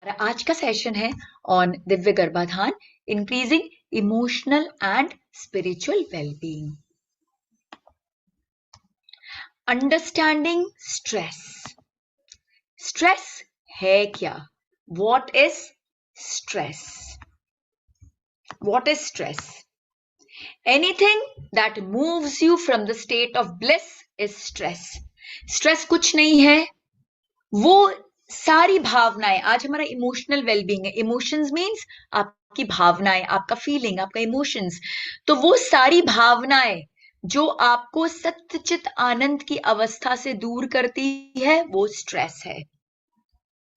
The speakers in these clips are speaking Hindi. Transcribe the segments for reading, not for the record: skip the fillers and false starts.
आज का सेशन है ऑन दिव्य गर्भाधान, increasing emotional and spiritual wellbeing. Understanding stress. Stress है क्या? What is stress? What is stress? Anything that moves you from the state of bliss is stress. Stress कुछ नहीं है, वो सारी भावनाएं। आज हमारा इमोशनल वेलबींग है। इमोशंस मीन्स आपकी भावनाएं, आपका फीलिंग, आपका इमोशंस। तो वो सारी भावनाएं जो आपको सत्यचित आनंद की अवस्था से दूर करती है, वो स्ट्रेस है।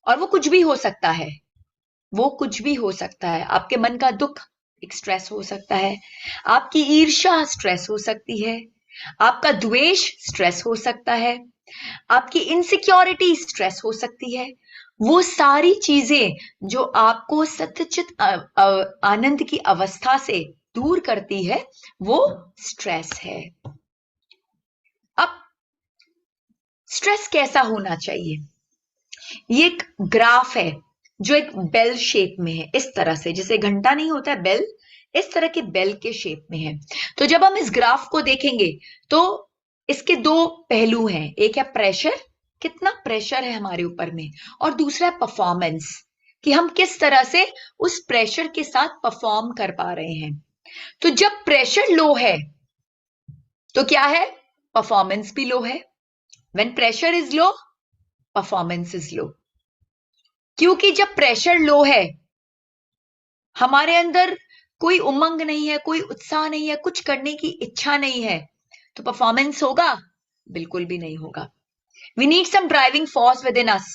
और वो कुछ भी हो सकता है, वो कुछ भी हो सकता है। आपके मन का दुख एक स्ट्रेस हो सकता है, आपकी ईर्ष्या स्ट्रेस हो सकती है, आपका द्वेष स्ट्रेस हो सकता है, आपकी इनसिक्योरिटी स्ट्रेस हो सकती है। वो सारी चीजें जो आपको सत्यचित आनंद की अवस्था से दूर करती है, वो स्ट्रेस है। अब स्ट्रेस कैसा होना चाहिए? ये एक ग्राफ है जो एक बेल शेप में है, इस तरह से, जैसे घंटा नहीं होता है बेल, इस तरह के बेल के शेप में है। तो जब हम इस ग्राफ को देखेंगे तो इसके दो पहलू हैं। एक है प्रेशर, कितना प्रेशर है हमारे ऊपर में, और दूसरा है परफॉर्मेंस, कि हम किस तरह से उस प्रेशर के साथ परफॉर्म कर पा रहे हैं। तो जब प्रेशर लो है तो क्या है? परफॉर्मेंस भी लो है। When pressure is low, performance is low. क्योंकि जब प्रेशर लो है, हमारे अंदर कोई उमंग नहीं है, कोई उत्साह नहीं है, कुछ करने की इच्छा नहीं है, तो परफॉर्मेंस होगा? बिल्कुल भी नहीं होगा। We need some driving force within us.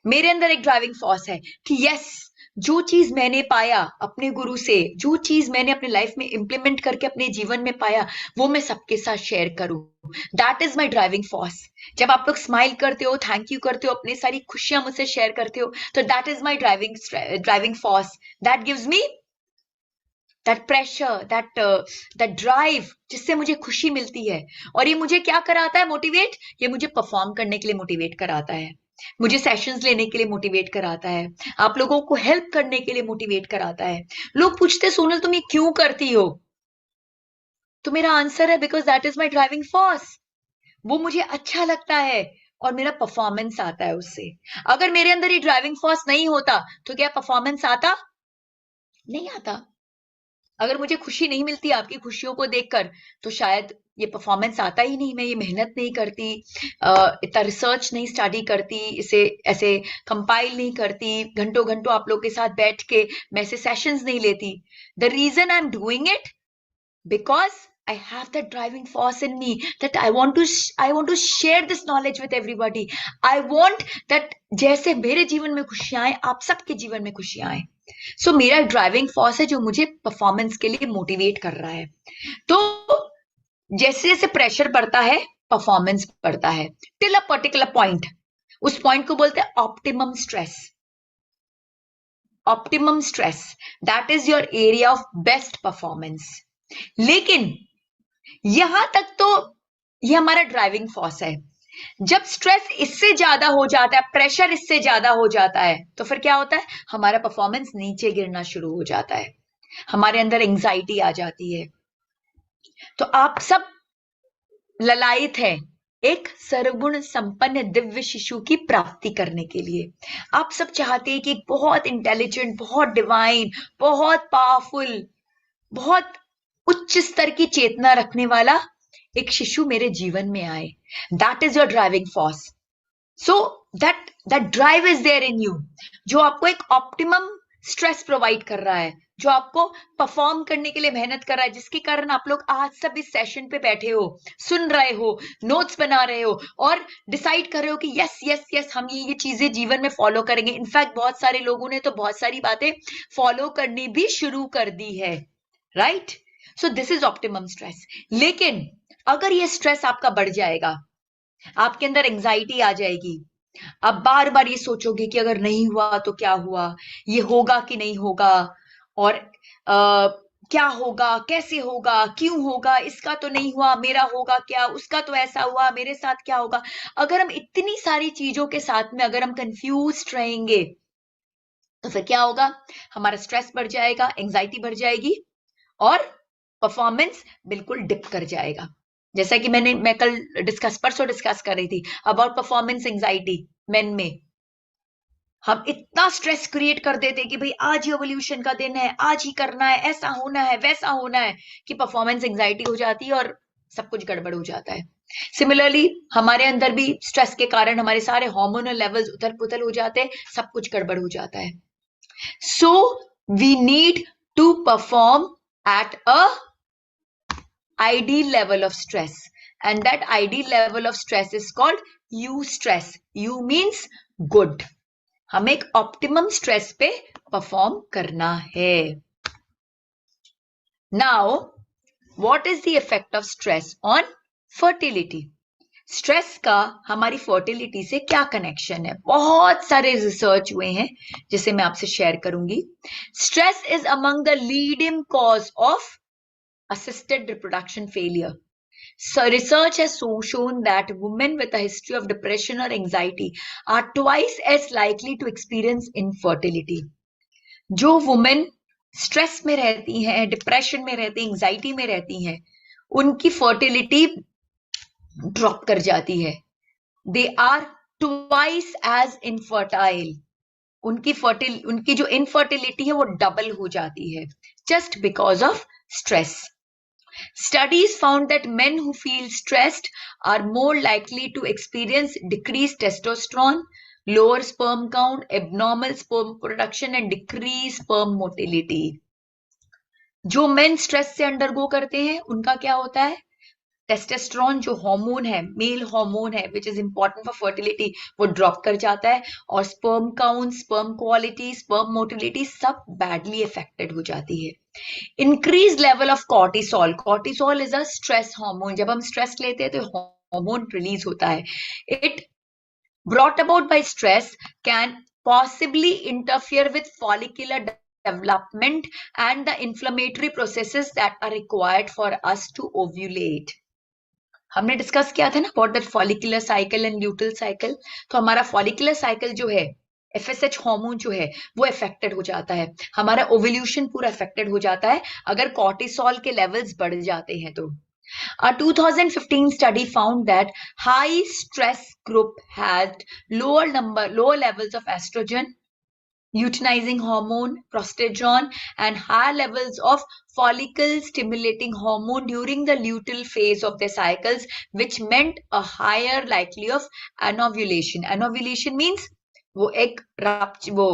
मेरे अंदर एक ड्राइविंग फोर्स है कि यस, जो चीज मैंने पाया अपने गुरु से, जो चीज मैंने अपने लाइफ में इंप्लीमेंट करके अपने जीवन में पाया, वो मैं सबके साथ शेयर करूं। That is my driving force. जब आप लोग स्माइल करते हो, थैंक यू करते हो, अपनी सारी खुशियां मुझसे शेयर करते हो, तो that is my driving force. That gives me that pressure, that drive, जिससे मुझे खुशी मिलती है। और ये मुझे क्या कराता है? मोटिवेट। ये मुझे परफॉर्म करने के लिए मोटिवेट कराता है, मुझे सेशंस लेने के लिए मोटिवेट कराता है, आप लोगों को हेल्प करने के लिए मोटिवेट कराता है। लोग पूछते, सोनल तुम ये क्यों करती हो? तो मेरा आंसर है, because that is my driving force. वो मुझे अच्छा लगता है और मेरा परफॉर्मेंस आता है उससे। अगर मेरे अंदर ये ड्राइविंग फोर्स नहीं होता तो क्या परफॉर्मेंस आता? नहीं आता। अगर मुझे खुशी नहीं मिलती आपकी खुशियों को देखकर, तो शायद ये परफॉर्मेंस आता ही नहीं। मैं ये मेहनत नहीं करती, इतना रिसर्च नहीं स्टडी करती, इसे ऐसे कंपाइल नहीं करती, घंटों घंटों आप लोग के साथ बैठ के मैं ऐसे सेशंस नहीं लेती। The reason I am doing it because I have that driving force in me, that I want to share this knowledge with everybody. I want that जैसे मेरे जीवन में खुशियां आए, आप सबके जीवन में खुशियां आए। सो मेरा ड्राइविंग फोर्स है जो मुझे परफॉर्मेंस के लिए मोटिवेट कर रहा है। तो जैसे जैसे प्रेशर बढ़ता है, परफॉर्मेंस बढ़ता है, टिल अ पर्टिकुलर पॉइंट। उस पॉइंट को बोलते हैं optimum stress. Optimum stress, that is your area of best performance. लेकिन यहां तक तो ये हमारा ड्राइविंग फोर्स है। जब स्ट्रेस इससे ज्यादा हो जाता है, प्रेशर इससे ज्यादा हो जाता है, तो फिर क्या होता है? हमारा परफॉर्मेंस नीचे गिरना शुरू हो जाता है, हमारे अंदर एंजाइटी आ जाती है। तो आप सब ललायत है एक सर्वगुण संपन्न दिव्य शिशु की प्राप्ति करने के लिए। आप सब चाहते हैं कि एक बहुत इंटेलिजेंट, बहुत डिवाइन, बहुत पावरफुल, बहुत उच्च स्तर की चेतना रखने वाला एक शिशु मेरे जीवन में आए। That is your driving force. So that drive is there in you, जो आपको एक ऑप्टिमम स्ट्रेस प्रोवाइड कर रहा है, जो आपको परफॉर्म करने के लिए मेहनत कर रहा है, जिसके कारण आप लोग आज सब इस सेशन पे बैठे हो, सुन रहे हो, नोट्स बना रहे हो और डिसाइड कर रहे हो कि यस यस यस हम ये चीजें जीवन में फॉलो करेंगे। इनफैक्ट बहुत सारे लोगों ने तो बहुत सारी बातें फॉलो करनी भी शुरू कर दी है, right? So this is optimum stress. लेकिन अगर ये स्ट्रेस आपका बढ़ जाएगा, आपके अंदर एंजाइटी आ जाएगी, आप बार बार ये सोचोगे कि अगर नहीं हुआ तो क्या हुआ, ये होगा कि नहीं होगा, और क्या होगा, कैसे होगा, क्यों होगा, इसका तो नहीं हुआ, मेरा होगा क्या, उसका तो ऐसा हुआ, मेरे साथ क्या होगा। अगर हम इतनी सारी चीजों के साथ में अगर हम कंफ्यूज रहेंगे, तो फिर क्या होगा, हमारा स्ट्रेस बढ़ जाएगा, एंजाइटी बढ़ जाएगी और परफॉर्मेंस बिल्कुल डिप कर जाएगा। जैसा कि मैं कल परसों डिस्कस कर रही थी अबाउट परफॉर्मेंस एंजाइटी मेन में। हम इतना स्ट्रेस क्रिएट कर देते कि भाई आज ही एवोल्यूशन का दिन है, आज ही करना है, ऐसा होना है, वैसा होना है, कि परफॉर्मेंस एंजाइटी हो जाती है और सब कुछ गड़बड़ हो जाता है। सिमिलरली हमारे अंदर भी स्ट्रेस के कारण हमारे सारे हार्मोनल लेवल्स उथल पुथल हो जाते हैं, सब कुछ गड़बड़ हो जाता है। So we need to perform at a ideal level of stress, and that ideal level of stress is called eustress. U means good. हमें एक ऑप्टिमम स्ट्रेस पे परफॉर्म करना है। Now what is the effect of stress on fertility? Stress का हमारी फर्टिलिटी से क्या कनेक्शन है? बहुत सारे रिसर्च हुए हैं जिसे मैं आपसे शेयर करूंगी। Stress is among the leading cause of assisted reproduction failure. So research has shown that women with a history of depression or anxiety are twice as likely to experience infertility. जो वुमेन स्ट्रेस में रहती हैं, डिप्रेशन में रहती हैं, एंजाइटी में रहती हैं, उनकी फर्टिलिटी ड्रॉप कर जाती है। They are twice as infertile. उनकी जो इनफर्टिलिटी है वो डबल हो जाती है, just because of stress. Studies found that men who feel stressed are more likely to experience decreased testosterone, lower sperm count, abnormal sperm production and decreased sperm motility. जो men stress से undergo करते हैं उनका क्या होता है? टेस्टोस्टेरोन जो हार्मोन है, मेल हार्मोन है, which is important for fertility, वो ड्रॉप कर जाता है और sperm count, sperm quality, sperm motility सब बैडली अफेक्टेड हो जाती है। Increase level of cortisol. Cortisol is a stress hormone. जब हम स्ट्रेस लेते हैं तो हार्मोन रिलीज होता है। It brought about by stress can possibly interfere with follicular development and the inflammatory processes that are required for us to ovulate. हमने डिस्कस किया था ना about that follicular cycle and luteal cycle. तो हमारा फॉलिकुलर साइकिल जो है, एफएसएच हार्मोन जो है, वो अफेक्टेड हो जाता है। हमारा ओव्यूलेशन पूरा अफेक्टेड हो जाता है अगर कॉर्टिसोल के लेवल्स बढ़ जाते हैं तो। A 2015 study found that high stress group had lower levels of estrogen, luteinizing hormone, progesterone, and higher levels of follicle stimulating hormone during the luteal phase of their cycles, which meant a higher likelihood of anovulation. Anovulation means वो एक वो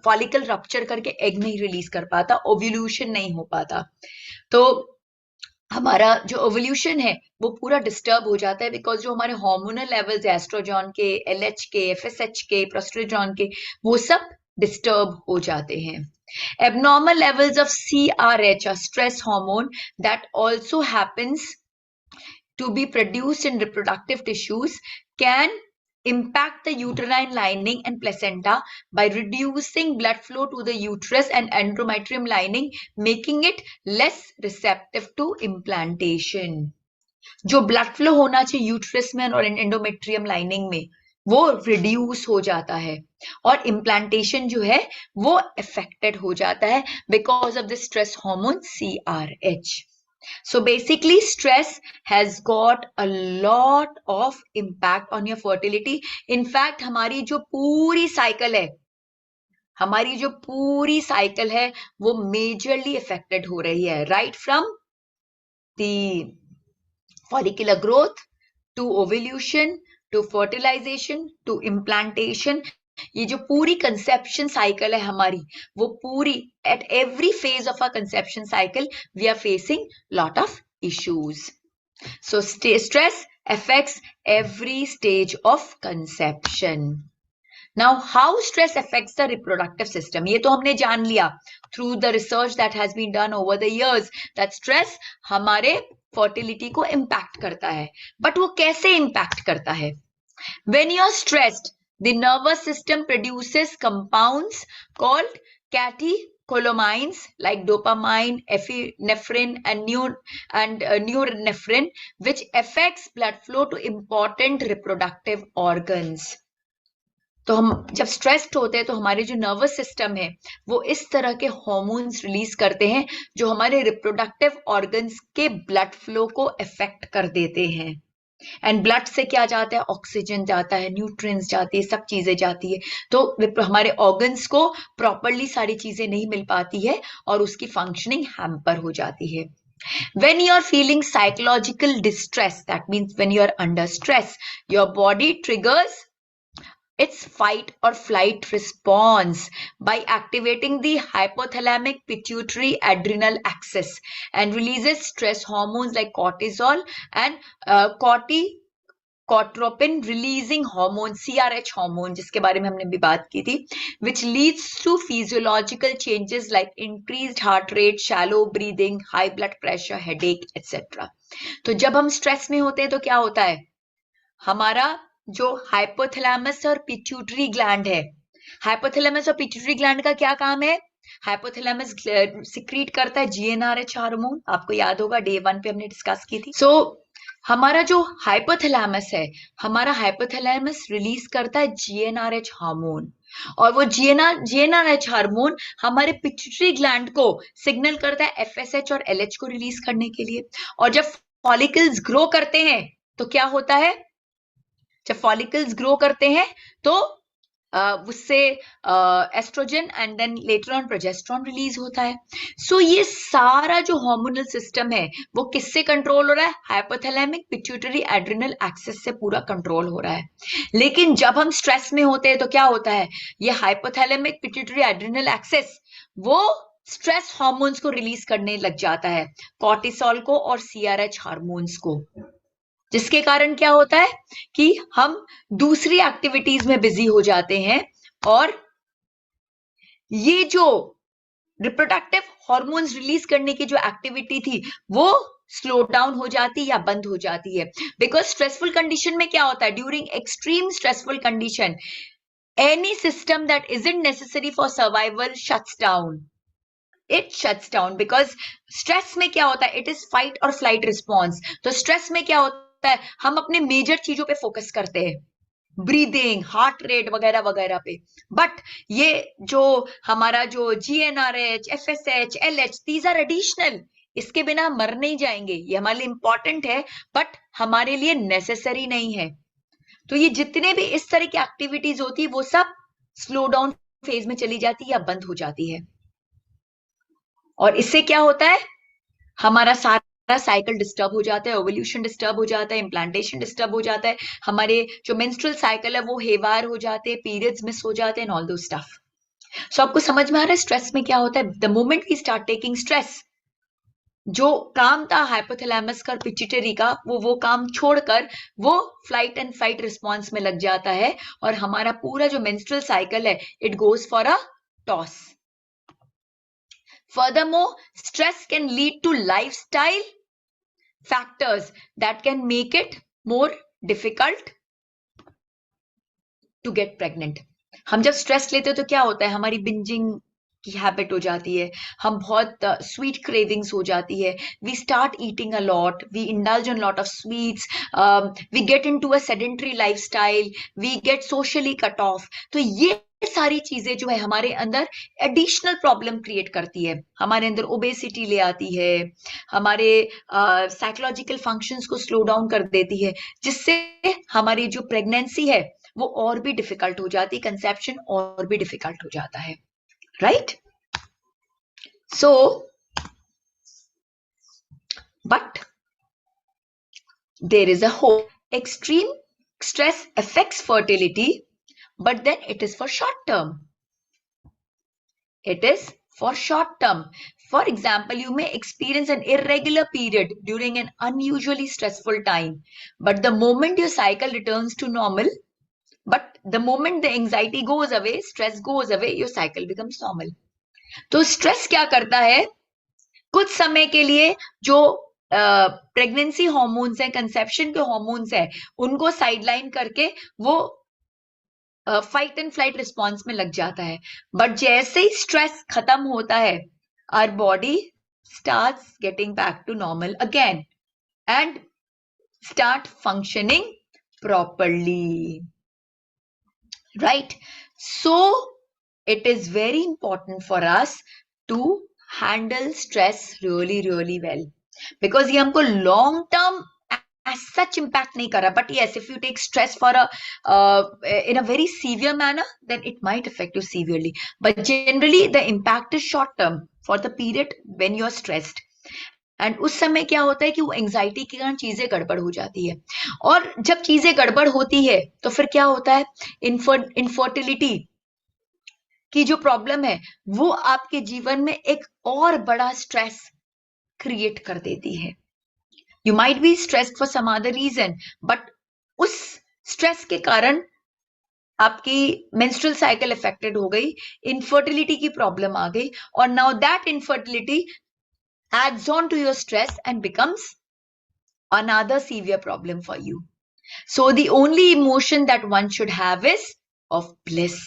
फॉलिकल रप्चर करके एग नहीं रिलीज कर पाता, ओव्यूल्यूशन नहीं हो पाता। तो हमारा जो ओव्यूल्यूशन है वो पूरा डिस्टर्ब हो जाता है, बिकॉज जो हमारे हार्मोनल लेवल्स है, एस्ट्रोजन के, एलएच के, एफएसएच के, प्रोस्टेरोन के, वो सब डिस्टर्ब हो जाते हैं। Abnormal levels of CRH, a stress hormone that also happens to be produced in reproductive tissues, can impact the uterine lining and placenta by reducing blood flow to the uterus and endometrium lining, making it less receptive to implantation. जो ब्लड फ्लो होना चाहिए यूट्रस में और एंडोमेट्रियम लाइनिंग में, वो रिड्यूस हो जाता है और इम्प्लांटेशन जो है वो अफेक्टेड हो जाता है because of the stress hormone CRH. So basically stress has got a lot of impact on your fertility. In fact हमारी जो पूरी साइकिल है वो मेजरली अफेक्टेड हो रही है, right from the follicular growth to ovulation to fertilization to implantation. ये जो पूरी कंसेप्शन साइकिल है हमारी, वो पूरी at every phase of a conception cycle we are facing lot of issues. So stress affects every stage of conception. Now, how stress affects the reproductive system? ये तो हमने जान लिया through the research that has been done over the years that stress हमारे fertility को impact करता है. But वो कैसे impact करता है? When you're stressed, the nervous system produces compounds called catecholamines like dopamine, epinephrine, and norepinephrine, which affects blood flow to important reproductive organs. तो हम जब स्ट्रेस्ड होते हैं तो हमारे जो नर्वस सिस्टम है वो इस तरह के हॉर्मोन्स रिलीज करते हैं जो हमारे रिप्रोडक्टिव ऑर्गन्स के ब्लड फ्लो को इफेक्ट कर देते हैं। एंड ब्लड से क्या जाता है, ऑक्सीजन जाता है, न्यूट्रिएंट्स जाती है, सब चीजें जाती है। तो हमारे ऑर्गन्स को प्रॉपरली सारी चीजें नहीं मिल पाती है और उसकी फंक्शनिंग हैम्पर हो जाती है। When you are feeling psychological distress, that means when you are under stress, your body triggers its fight or flight response by activating the hypothalamic pituitary adrenal axis and releases stress hormones like cortisol and corticotropin releasing hormone, CRH hormone, जिसके बारे में हमने भी बात की थी, which leads to physiological changes like increased heart rate, shallow breathing, high blood pressure, headache, etc. तो जब हम स्ट्रेस में होते हैं तो क्या होता है, हमारा जो हाइपोथैलेमस और पिट्यूटरी ग्लैंड है, हाइपोथैलेमस और पिट्यूटरी ग्लैंड का क्या काम है, हाइपोथैलेमस सिक्रीट करता है GnRH हार्मोन, आपको याद होगा डे 1 पे हमने डिस्कस की थी। सो हमारा जो हाइपोथैलेमस है, हमारा हाइपोथैलेमस रिलीज करता है GnRH हार्मोन, और वो GnRH हार्मोन हमारे पिट्यूटरी ग्लैंड को सिग्नल करता है FSH और LH को रिलीज करने के लिए। और जब फॉलिकल्स ग्रो करते हैं तो क्या होता है, जब फॉलिकल्स ग्रो करते हैं तो उससे oestrogen and then later on progesterone release होता है। सो ये सारा जो हार्मोनल सिस्टम है वो किससे कंट्रोल हो रहा है, हाइपोथैलेमिक पिट्यूटरी एड्रिनल एक्सिस से पूरा कंट्रोल हो रहा है। लेकिन जब हम स्ट्रेस में होते हैं तो क्या होता है, ये हाइपोथैलेमिक पिट्यूटरी एड्रिनल एक्सिस वो स्ट्रेस हार्मोन्स को रिलीज करने लग जाता है, कॉर्टिसोल को और CRH हार्मोन्स को, जिसके कारण क्या होता है कि हम दूसरी एक्टिविटीज में बिजी हो जाते हैं और ये जो रिप्रोडक्टिव हॉर्मोन्स रिलीज करने की जो एक्टिविटी थी वो स्लो डाउन हो जाती या बंद हो जाती है। बिकॉज स्ट्रेसफुल कंडीशन में क्या होता है, during extreme stressful condition any system that isn't necessary for survival shuts down, it shuts down. Because stress में क्या होता है, इट इज फाइट और फ्लाइट रिस्पॉन्स। तो स्ट्रेस में क्या होता है, हम अपने मेजर चीजों पे फोकस करते हैं, ब्रीदिंग, हार्ट रेट वगैरह वगैरह पे। बट ये जो हमारा जो GnRH, FSH, LH, these are additional, इसके बिना हम मर नहीं जाएंगे, ये हमारे लिए इंपॉर्टेंट है बट हमारे लिए नेसेसरी नहीं है। तो ये जितने भी इस तरह की एक्टिविटीज होती है वो सब स्लो डाउन फेज में चली जाती है या बंद हो जाती है, और इससे क्या होता है, हमारा सारा साइकिल डिस्टर्ब हो जाता है, ओवल्यूशन डिस्टर्ब हो जाता है, इम्प्लांटेशन डिस्टर्ब हो जाता है, हमारे जो मेंस्ट्रुअल साइकिल है वो हेवार हो जाते हैं, पीरियड्स मिस हो जाते हैं, ऑल दो स्टफ। सो आपको समझ में आ रहा है स्ट्रेस में क्या होता है, the moment we start taking stress, जो काम था हाइपोथैलेमस का, पिट्यूटरी का, वो काम छोड़कर वो फ्लाइट एंड फाइट रिस्पॉन्स में लग जाता है और हमारा पूरा जो मेंस्ट्रुअल साइकिल है it goes for a toss. Furthermore, stress can lead to lifestyle factors that can make it more difficult to get pregnant. हम जब स्ट्रेस लेते हो तो क्या होता है, हमारी बिंजिंग की हैबिट हो जाती है, हम बहुत स्वीट क्रेविंग्स हो जाती है, we start eating a lot, we indulge in lot of sweets, we get into a sedentary lifestyle, we get socially cut off. तो ये सारी चीजें जो है हमारे अंदर एडिशनल प्रॉब्लम क्रिएट करती है, हमारे अंदर ओबेसिटी ले आती है, हमारे साइकोलॉजिकल फंक्शंस को स्लो डाउन कर देती है, जिससे हमारी जो प्रेगनेंसी है वो और भी डिफिकल्ट हो जाती है, कंसेप्शन और भी डिफिकल्ट हो जाता है, right? So but there is a hope, extreme stress affects fertility, but then it is for short term. It is for short term. For example, you may experience an irregular period during an unusually stressful time, but the moment your cycle returns to normal, but the moment the anxiety goes away, stress goes away, your cycle becomes normal. तो स्ट्रेस क्या करता है, कुछ समय के लिए जो प्रेगनेंसी हॉर्मोन्स हैं, कंसेप्शन के हॉर्मोन्स हैं, उनको साइडलाइन करके वो फाइट एंड फ्लाइट रिस्पॉन्स में लग जाता है। बट जैसे ही स्ट्रेस खत्म होता है, our body starts getting back to normal again and start functioning properly. right? So it is very important for us to handle stress really really well, because ये हमको long term as such impact nahi kar raha. But yes, if you take stress for in a very severe manner, then it might affect you severely. But generally the impact is short term for the period when you're stressed. And उस समय क्या होता है कि वो एंजाइटी के कारण चीजें गड़बड़ हो जाती है, और जब चीजें गड़बड़ होती है तो फिर क्या होता है, इनफर्टिलिटी की जो प्रॉब्लम है वो आपके जीवन में एक और बड़ा स्ट्रेस क्रिएट कर देती है. You might be stressed for some other reason, but उस स्ट्रेस के कारण आपकी मेंस्ट्रुअल साइकिल अफेक्टेड हो गई, इनफर्टिलिटी की प्रॉब्लम आ गई, और now that infertility adds on to your stress and becomes another severe problem for you. So the only emotion that one should have is of bliss.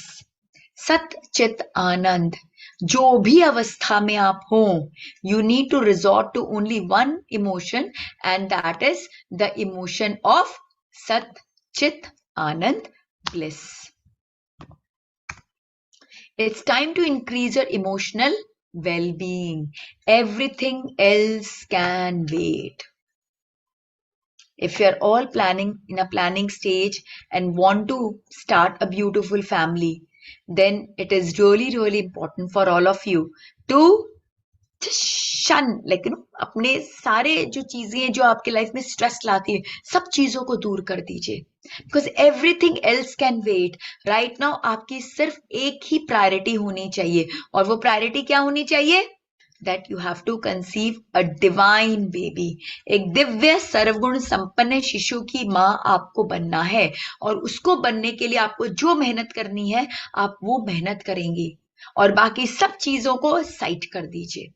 Sat Chit Anand. जो भी अवस्था में आप हो, you need to resort to only one emotion, and that is the emotion of Sat Chit Anand, bliss. It's time to increase your emotional well-being. Everything else can wait. If you're all planning in a planning stage and want to start a beautiful family, then it is really really important for all of you to just shun, like अपने सारे जो चीजें जो आपके लाइफ में स्ट्रेस लाती है, सब चीजों को दूर कर दीजिए, because everything else can wait. Right now आपकी सिर्फ एक ही प्रायोरिटी होनी चाहिए, और वो प्रायोरिटी क्या होनी चाहिए, that you have to conceive a divine baby. एक दिव्य सर्वगुण संपन्न शिशु की मां आपको बनना है, और उसको बनने के लिए आपको जो मेहनत करनी है आप वो मेहनत करेंगे, और बाकी सब चीजों को साइड कर दीजिए.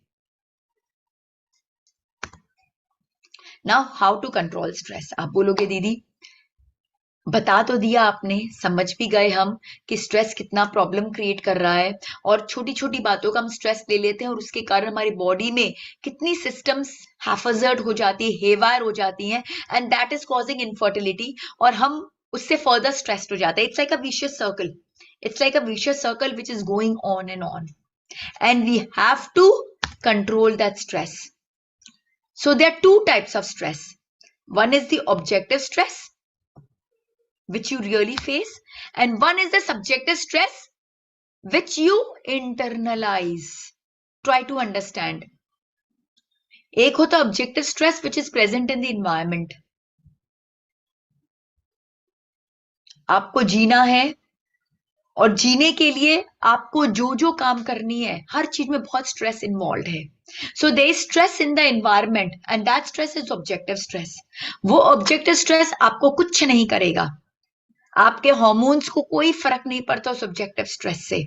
Now how to control stress. आप बोलोगे दीदी बता तो दिया आपने, समझ भी गए हम कि स्ट्रेस कितना प्रॉब्लम क्रिएट कर रहा है, और छोटी छोटी बातों का हम स्ट्रेस ले लेते हैं और उसके कारण हमारी बॉडी में कितनी सिस्टम्स हैफर्ड हो जाती है, हेवायर हो जाती हैं, and that is causing infertility, और हम उससे फर्दर स्ट्रेस्ड हो जाते हैं. It's like a vicious circle. It's like a vicious circle which is going on, and we have to control that stress. So there are two types of stress. One is the objective stress, which you really face, and one is the subjective stress, which you internalize. Try to understand. एक होता objective stress which is present in the environment. आपको जीना है, और जीने के लिए आपको जो जो काम करनी है, हर चीज में बहुत स्ट्रेस इन्वॉल्व है. So there is stress in the environment, and that stress is objective stress. वो ऑब्जेक्टिव स्ट्रेस आपको कुछ नहीं करेगा, आपके हार्मोन्स को कोई फर्क नहीं पड़ता उस ऑब्जेक्टिव स्ट्रेस से,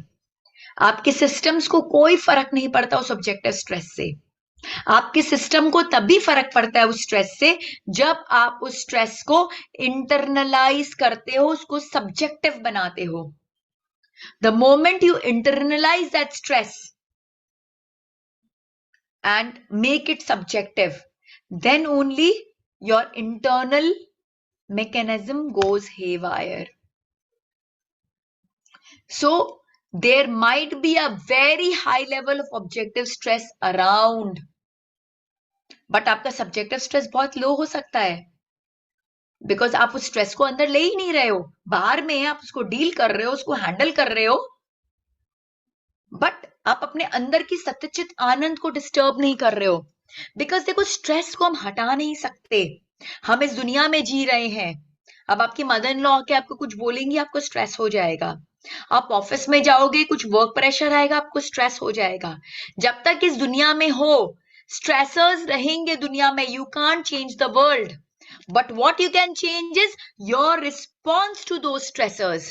आपके सिस्टम्स को कोई फर्क नहीं पड़ता उस ऑब्जेक्टिव स्ट्रेस से. आपके सिस्टम को तभी फर्क पड़ता है उस स्ट्रेस से जब आप उस स्ट्रेस को इंटरनलाइज करते हो, उसको सब्जेक्टिव बनाते हो. The moment you internalize that stress and make it subjective, then only your internal mechanism goes haywire. So there might be a very high level of objective stress around, but आपका subjective stress बहुत low हो सकता है, बिकॉज आप उस स्ट्रेस को अंदर ले ही नहीं रहे हो, बाहर में है, आप उसको डील कर रहे हो, उसको हैंडल कर रहे हो, बट आप अपने अंदर की सत्यचित आनंद को डिस्टर्ब नहीं कर रहे हो. बिकॉज देखो स्ट्रेस को हम हटा नहीं सकते, हम इस दुनिया में जी रहे हैं. अब आपकी मदर इन लॉ आके आपको कुछ बोलेंगी, आपको स्ट्रेस हो जाएगा. आप ऑफिस में जाओगे, कुछ वर्क प्रेशर आएगा, आपको स्ट्रेस हो जाएगा. जब तक इस दुनिया में हो, स्ट्रेसर्स रहेंगे दुनिया में. You can't change the world, but what you can change is your response to those stressors.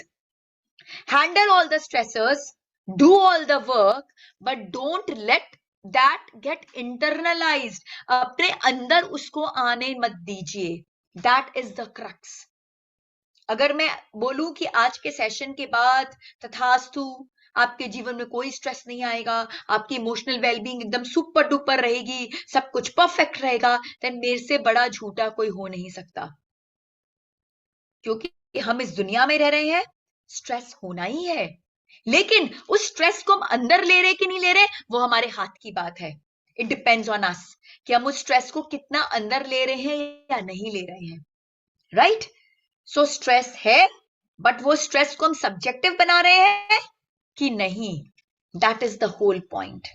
Handle all the stressors, do all the work, but don't let that get internalized. अपने अंदर उसको आने मत दीजिए. That is the crux. अगर मैं बोलूं कि आज के सेशन के बाद तथास्तु आपके जीवन में कोई स्ट्रेस नहीं आएगा, आपकी इमोशनल वेलबींग एकदम सुपर डुपर रहेगी, सब कुछ परफेक्ट रहेगा, देन मेरे से बड़ा झूठा कोई हो नहीं सकता. क्योंकि हम इस दुनिया में रह रहे हैं, स्ट्रेस होना ही है, लेकिन उस स्ट्रेस को हम अंदर ले रहे कि नहीं ले रहे, वो हमारे हाथ की बात है। इट डिपेंड्स ऑन अस कि हम उस स्ट्रेस को कितना अंदर ले रहे हैं या नहीं ले रहे हैं, राइट? सो स्ट्रेस है, बट वो स्ट्रेस को हम सब्जेक्टिव बना रहे हैं कि नहीं, that is the whole point.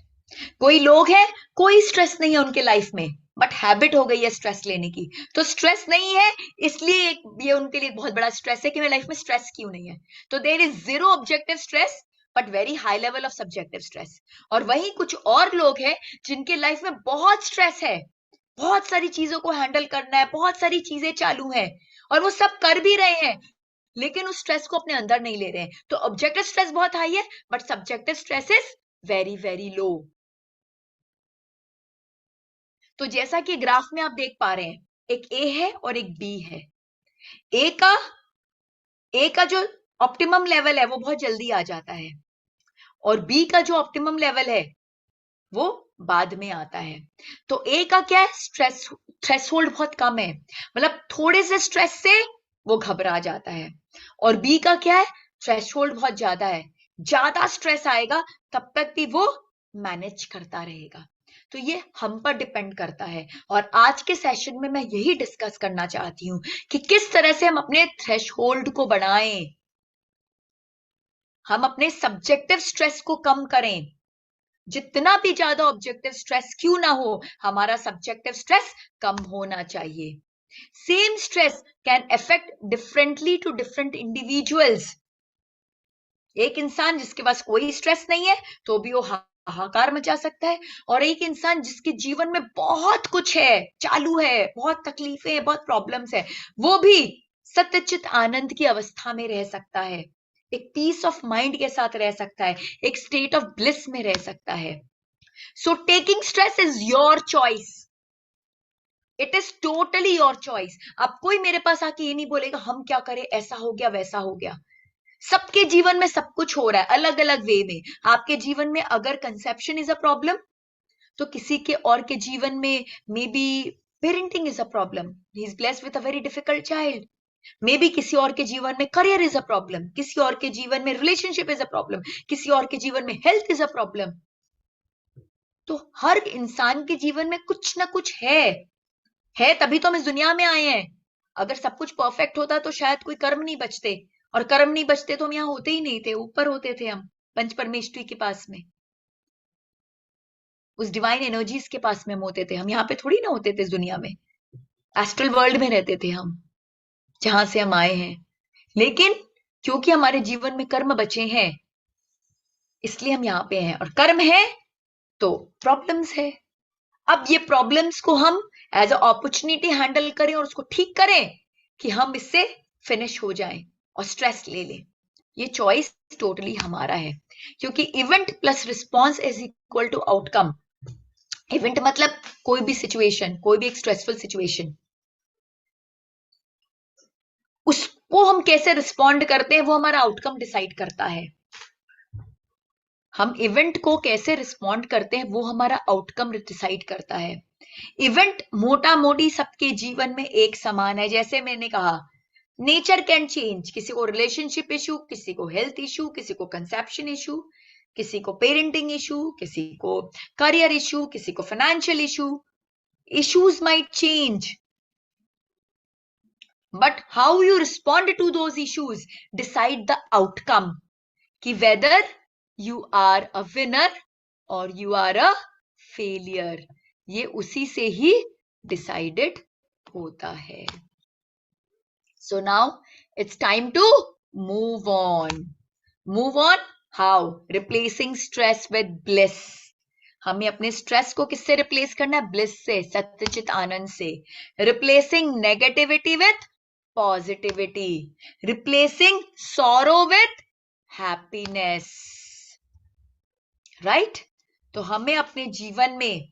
कोई लोग हैं, कोई स्ट्रेस नहीं है उनके लाइफ में, बट हैबिट हो गई है स्ट्रेस लेने की, तो स्ट्रेस नहीं है इसलिए ये उनके लिए बहुत बड़ा स्ट्रेस है कि मेरी लाइफ में स्ट्रेस क्यों नहीं है। तो there is zero objective stress but very high level of subjective stress. और वहीं कुछ और लोग हैं जिनके लाइफ में बहुत स्ट्रेस है, बहुत सारी चीजों को हैंडल करना है, बहुत सारी चीजें चालू है और वो सब कर भी रहे हैं, लेकिन उस स्ट्रेस को अपने अंदर नहीं ले रहे हैं। तो ऑब्जेक्टिव स्ट्रेस बहुत हाई है but subjective stress is very very low. तो जैसा कि ग्राफ में आप देख पा रहे हैं, एक ए है और एक बी है। ए का जो ऑप्टिमम लेवल है वो बहुत जल्दी आ जाता है और बी का जो ऑप्टिमम लेवल है वो बाद में आता है। तो ए का क्या है, स्ट्रेस थ्रेशोल्ड बहुत कम है, मतलब थोड़े से स्ट्रेस से वो घबरा जाता है। और बी का क्या है, थ्रेशोल्ड बहुत ज्यादा है, ज्यादा स्ट्रेस आएगा तब तक भी वो मैनेज करता रहेगा। तो ये हम पर डिपेंड करता है। और आज के सेशन में मैं यही डिस्कस करना चाहती हूं कि किस तरह से हम अपने थ्रेशोल्ड को बढ़ाएं, हम अपने सब्जेक्टिव स्ट्रेस को कम करें। जितना भी ज्यादा ऑब्जेक्टिव स्ट्रेस क्यों ना हो, हमारा सब्जेक्टिव स्ट्रेस कम होना चाहिए। Same stress can affect differently to different individuals. एक इंसान जिसके पास कोई स्ट्रेस नहीं है तो भी वो हाहाकार मचा सकता है, और एक इंसान जिसके जीवन में बहुत कुछ है, चालू है, बहुत तकलीफें हैं, बहुत प्रॉब्लम्स है, वो भी सत्यचित आनंद की अवस्था में रह सकता है, एक पीस ऑफ माइंड के साथ रह सकता है, एक स्टेट ऑफ ब्लिस में रह सकता है। So taking stress is your choice, it is totally your choice. अब कोई मेरे पास आके ये नहीं बोलेगा हम क्या करें, ऐसा हो गया वैसा हो गया। सबके जीवन में सब कुछ हो रहा है अलग अलग वे में। आपके जीवन में अगर कंसेप्शन इज अ प्रॉब्लम, तो किसी के और के जीवन में may be parenting is a problem, he is blessed with a very difficult child. May be किसी और के जीवन में करियर इज अ प्रॉब्लम, किसी और के जीवन में रिलेशनशिप इज अ प्रॉब्लम, किसी और के जीवन में हेल्थ इज अ प्रॉब्लम। तो हर इंसान के जीवन में कुछ ना कुछ है, तभी तो हम इस दुनिया में आए हैं। अगर सब कुछ परफेक्ट होता तो शायद कोई कर्म नहीं बचते, और कर्म नहीं बचते तो हम यहाँ होते ही नहीं थे, ऊपर होते थे हम पंच परमेश्वरी के पास में, उस डिवाइन एनर्जीज के पास में हम होते थे। हम यहाँ पे थोड़ी ना होते थे इस दुनिया में, एस्ट्रल वर्ल्ड में रहते थे हम, जहां से हम आए हैं। लेकिन क्योंकि हमारे जीवन में कर्म बचे हैं इसलिए हम यहाँ पे हैं, और कर्म है तो प्रॉब्लम्स है। अब ये प्रॉब्लम्स को हम एज अ अपॉर्चुनिटी हैंडल करें और उसको ठीक करें कि हम इससे फिनिश हो जाएं और स्ट्रेस ले लें, ये चॉइस टोटली हमारा है। क्योंकि event plus response is equal to outcome. Event मतलब कोई भी सिचुएशन, कोई भी एक स्ट्रेसफुल सिचुएशन, उसको हम कैसे रिस्पॉन्ड करते हैं वो हमारा आउटकम डिसाइड करता है। हम इवेंट को कैसे रिस्पॉन्ड करते हैं वो हमारा आउटकम डिसाइड करता है। इवेंट मोटा मोटी सबके जीवन में एक समान है। जैसे मैंने कहा, नेचर कैन चेंज, किसी को रिलेशनशिप इशू, किसी को हेल्थ इशू, किसी को कंसेप्शन इशू, किसी को पेरेंटिंग इशू, किसी को करियर इशू, किसी को financial issue. Issues might change, but how you respond to those issues decide the outcome, कि whether you are a winner और यू आर अ फेलियर, ये उसी से ही डिसाइडेड होता है। So now it's time to move on. Move on how? Replacing stress with bliss. हमें अपने स्ट्रेस को किससे रिप्लेस करना है? ब्लिस से, सत्यचित आनंद से। Replacing negativity with positivity, replacing sorrow with happiness, right? तो हमें अपने जीवन में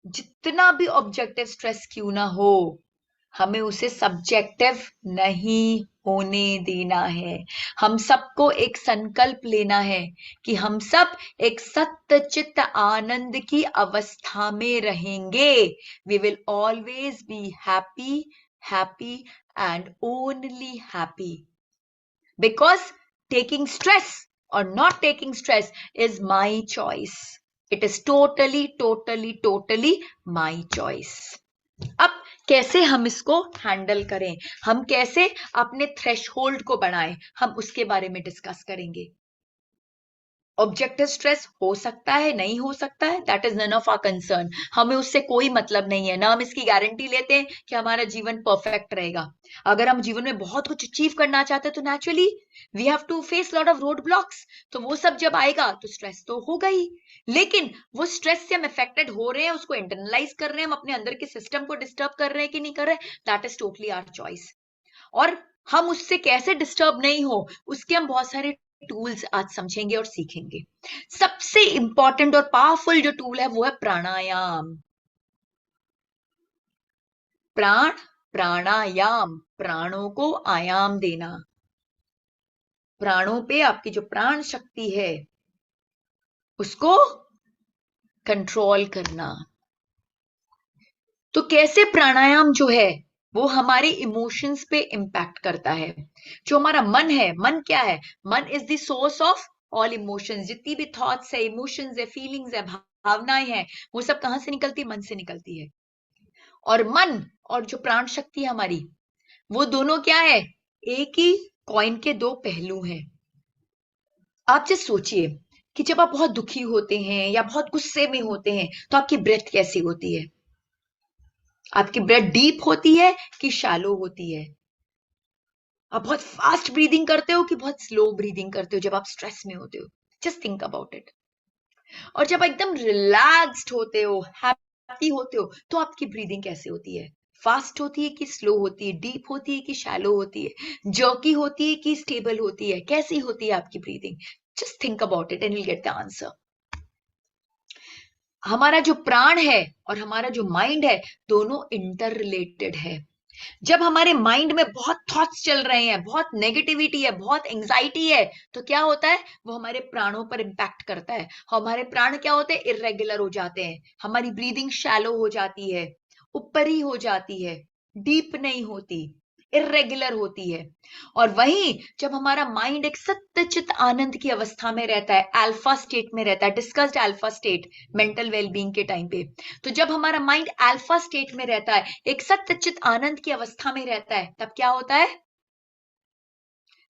जितना भी ऑब्जेक्टिव स्ट्रेस क्यों ना हो, हमें उसे सब्जेक्टिव नहीं होने देना है। हम सबको एक संकल्प लेना है कि हम सब एक सत्यचित्त आनंद की अवस्था में रहेंगे। We will always be happy, happy and only happy. Because taking stress or not taking stress is my choice. It is totally my choice. अब कैसे हम इसको हैंडल करें, हम कैसे अपने थ्रेशहोल्ड को बढ़ाएं, हम उसके बारे में डिस्कस करेंगे. ऑब्जेक्टिव स्ट्रेस हो सकता है, नहीं हो सकता है, that is none of our concern. हमें उससे कोई मतलब नहीं है, ना हम इसकी गारंटी लेते हैं कि हमारा जीवन परफेक्ट रहेगा. अगर हम जीवन में बहुत कुछ अचीव करना चाहते हैं तो naturally we have to face lot of roadblocks. तो वो सब जब आएगा तो स्ट्रेस तो होगा ही. लेकिन वो स्ट्रेस से हम अफेक्टेड हो रहे हैं, उसको इंटरनलाइज कर रहे हैं, हम अपने अंदर के सिस्टम को डिस्टर्ब कर रहे हैं कि नहीं कर रहे, that is totally our choice. और हम उससे कैसे डिस्टर्ब नहीं हो, उसके हम बहुत सारे टूल्स आज समझेंगे और सीखेंगे. सबसे इंपॉर्टेंट और पावरफुल जो टूल है वो है प्राणायाम. प्राणायाम, प्राणों को आयाम देना. प्राणों पे आपकी जो प्राण शक्ति है उसको कंट्रोल करना. तो कैसे प्राणायाम जो है वो हमारे इमोशंस पे इंपैक्ट करता है. जो हमारा मन है, मन क्या है, मन is the source of all emotions. जितनी भी थॉट्स है, इमोशंस है, फीलिंग्स है, भावनाएं हैं, वो सब कहां से निकलती है, मन से निकलती है. और मन और जो प्राण शक्ति है हमारी, वो दोनों क्या है, एक ही कॉइन के दो पहलू हैं. आप जस्ट सोचिए कि जब आप बहुत दुखी होते हैं या बहुत गुस्से में होते हैं तो आपकी ब्रेथ कैसी होती है. आपकी ब्रेथ डीप होती है कि शैलो होती है. आप बहुत फास्ट ब्रीदिंग करते हो कि बहुत स्लो ब्रीदिंग करते हो जब आप स्ट्रेस में होते हो. Just think about it. और जब एकदम रिलैक्स्ड होते हो, हैप्पी होते हो, तो आपकी ब्रीदिंग कैसे होती है. फास्ट होती है कि स्लो होती है, डीप होती है कि शैलो होती है, जर्की होती है कि स्टेबल होती है, कैसी होती है आपकी breathing. Just think about it and you will get the answer. हमारा जो प्राण है और हमारा जो माइंड है दोनों इंटर रिलेटेड है. जब हमारे माइंड में बहुत थॉट्स चल रहे हैं, बहुत नेगेटिविटी है, बहुत एंजाइटी है, तो क्या होता है, वो हमारे प्राणों पर इंपैक्ट करता है. हमारे प्राण क्या होते हैं, इरेगुलर हो जाते हैं. हमारी ब्रीदिंग शैलो हो जाती है, ऊपर ही हो जाती है, डीप नहीं होती, इरेगुलर होती है. और वहीं जब हमारा माइंड एक सत्यचित आनंद की अवस्था में रहता है, अल्फा स्टेट में रहता है, discussed alpha state mental wellbeing के टाइम पे, तो जब हमारा माइंड अल्फा स्टेट में रहता है, एक सत्यचित आनंद की अवस्था में रहता है, तब क्या होता है,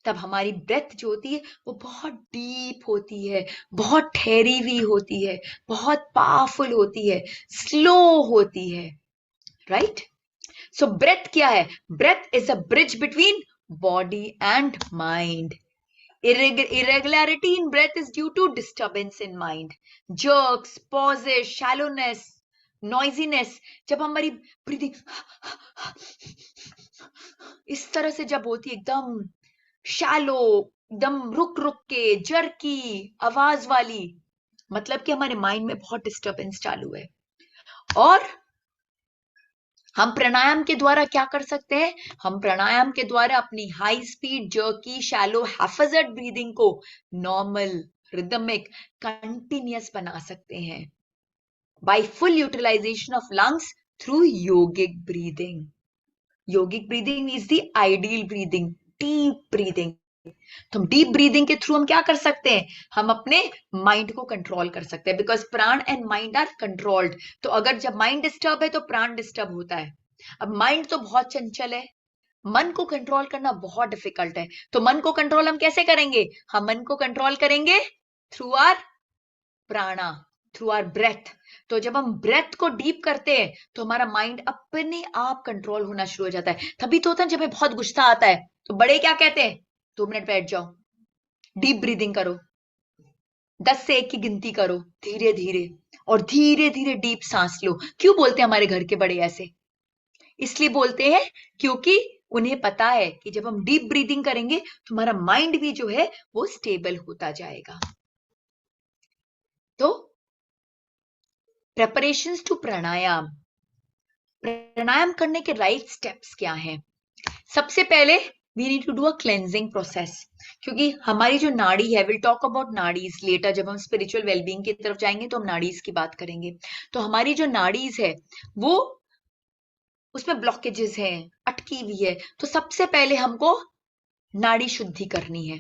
तब हमारी ब्रेथ जो होती है वो बहुत डीप होती है, बहुत ठहरी हुई होती है, बहुत पावरफुल होती है, स्लो होती है. राइट. सो ब्रेथ क्या है, breath is a bridge between body and mind. Irregularity in breath is due to disturbance in mind. Jerks, pauses, shallowness, noisiness. जब हमारी ब्रीदिंग इस तरह से जब होती है, एकदम शैलो, एकदम रुक रुक के, जर्की आवाज वाली, मतलब कि हमारे माइंड में बहुत डिस्टर्बेंस चालू है. और हम प्राणायाम के द्वारा क्या कर सकते हैं, हम प्राणायाम के द्वारा अपनी high speed, jerky, shallow, haphazard breathing को नॉर्मल, रिदमिक, कंटिन्यूअस बना सकते हैं by full utilization of lungs through yogic breathing. Yogic breathing is the ideal breathing, deep breathing. तो हम डीप ब्रीदिंग के थ्रू हम क्या कर सकते हैं, हम अपने माइंड को कंट्रोल कर सकते हैं. बिकॉज प्राण एंड माइंड आर कंट्रोल्ड. तो अगर जब माइंड डिस्टर्ब है तो प्राण डिस्टर्ब होता है. अब माइंड तो बहुत चंचल है, मन को कंट्रोल करना बहुत डिफिकल्ट है. तो मन को कंट्रोल हम कैसे करेंगे, हम मन को कंट्रोल करेंगे थ्रू आर प्राणा, थ्रू आर ब्रेथ. तो जब हम ब्रेथ को डीप करते हैं तो हमारा माइंड अपने आप कंट्रोल होना शुरू हो जाता है. तभी तो होता है जब हमें बहुत गुस्सा आता है तो बड़े क्या कहते हैं, 2 मिनट बैठ जाओ, डीप ब्रीदिंग करो, 10 से 1 की गिनती करो धीरे धीरे, और धीरे धीरे डीप सांस लो. क्यों बोलते हैं हमारे घर के बड़े ऐसे, इसलिए बोलते हैं क्योंकि उन्हें पता है कि जब हम डीप ब्रीदिंग करेंगे तो हमारा माइंड भी जो है वो स्टेबल होता जाएगा. तो प्रेपरेशंस टू प्राणायाम, प्राणायाम करने के राइट स्टेप्स क्या हैं. सबसे पहले we need to do a cleansing process. क्योंकि हमारी जो नाड़ी है, will talk about nadis later, जब हम स्पिरिचुअल वेलबींग की तरफ जाएंगे तो हम नाड़ीज की बात करेंगे. तो हमारी जो नाड़ीज है वो, उसमें ब्लॉकेजेस हैं, अटकी हुई है. तो सबसे पहले हमको नाड़ी शुद्धि करनी है।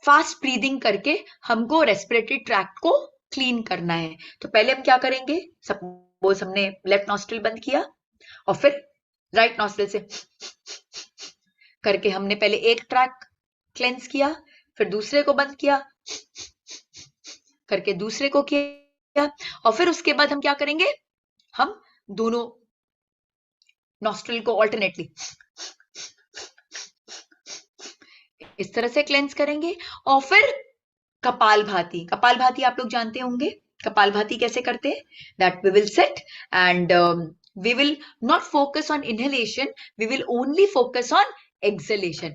फास्ट ब्रीदिंग करके हमको रेस्पिरेटरी ट्रैक्ट को क्लीन करना है। तो पहले हम क्या करेंगे, सपोज हमने लेफ्ट नॉस्ट्रिल बंद किया और फिर राइट नॉस्ट्रिल से करके हमने पहले एक ट्रैक क्लेंस किया, फिर दूसरे को बंद किया करके दूसरे को किया, और फिर उसके बाद हम क्या करेंगे, हम दोनों नॉस्ट्रिल को ऑल्टरनेटली इस तरह से क्लेंस करेंगे। और फिर कपालभाति, कपालभाति आप लोग जानते होंगे, कपालभाति कैसे करते हैं, that we will sit and we will not focus on inhalation, we will only focus on exhalation.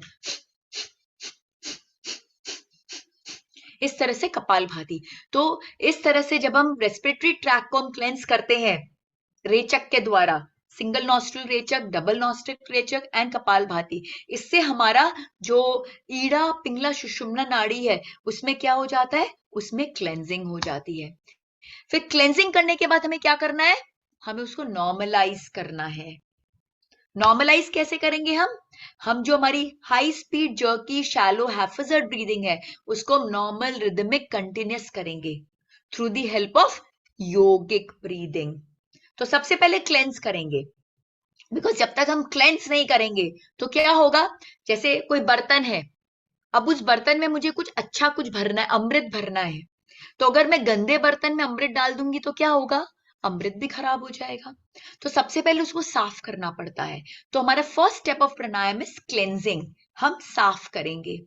इस तरह से कपालभाति। तो इस तरह से जब हम रेस्पिरेटरी ट्रैक को हम क्लेंस करते हैं रेचक के द्वारा, सिंगल नॉस्ट्रिल रेचक, डबल नॉस्ट्रिल रेचक एंड कपालभाति, इससे हमारा जो ईड़ा पिंगला सुषुम्ना नाड़ी है उसमें क्या हो जाता है, उसमें क्लेंजिंग हो जाती है। फिर क्लेंजिंग करने के बाद हमें क्या करना है, हमें उसको नॉर्मलाइज करना है। नॉर्मलाइज कैसे करेंगे हम जो हमारी high speed jerky shallow haphazard breathing है उसको हम नॉर्मल रिदमिक कंटिन्यूस करेंगे through the help of yogic breathing. तो सबसे पहले क्लेंस करेंगे, बिकॉज जब तक हम क्लेंस नहीं करेंगे तो क्या होगा, जैसे कोई बर्तन है, अब उस बर्तन में मुझे कुछ अच्छा कुछ भरना है, अमृत भरना है, तो अगर मैं गंदे बर्तन में अमृत डाल दूंगी तो क्या होगा, अमृत भी खराब हो जाएगा। तो सबसे पहले उसको साफ करना पड़ता है। तो हमारा first step of pranayama is cleansing, हम साफ करेंगे।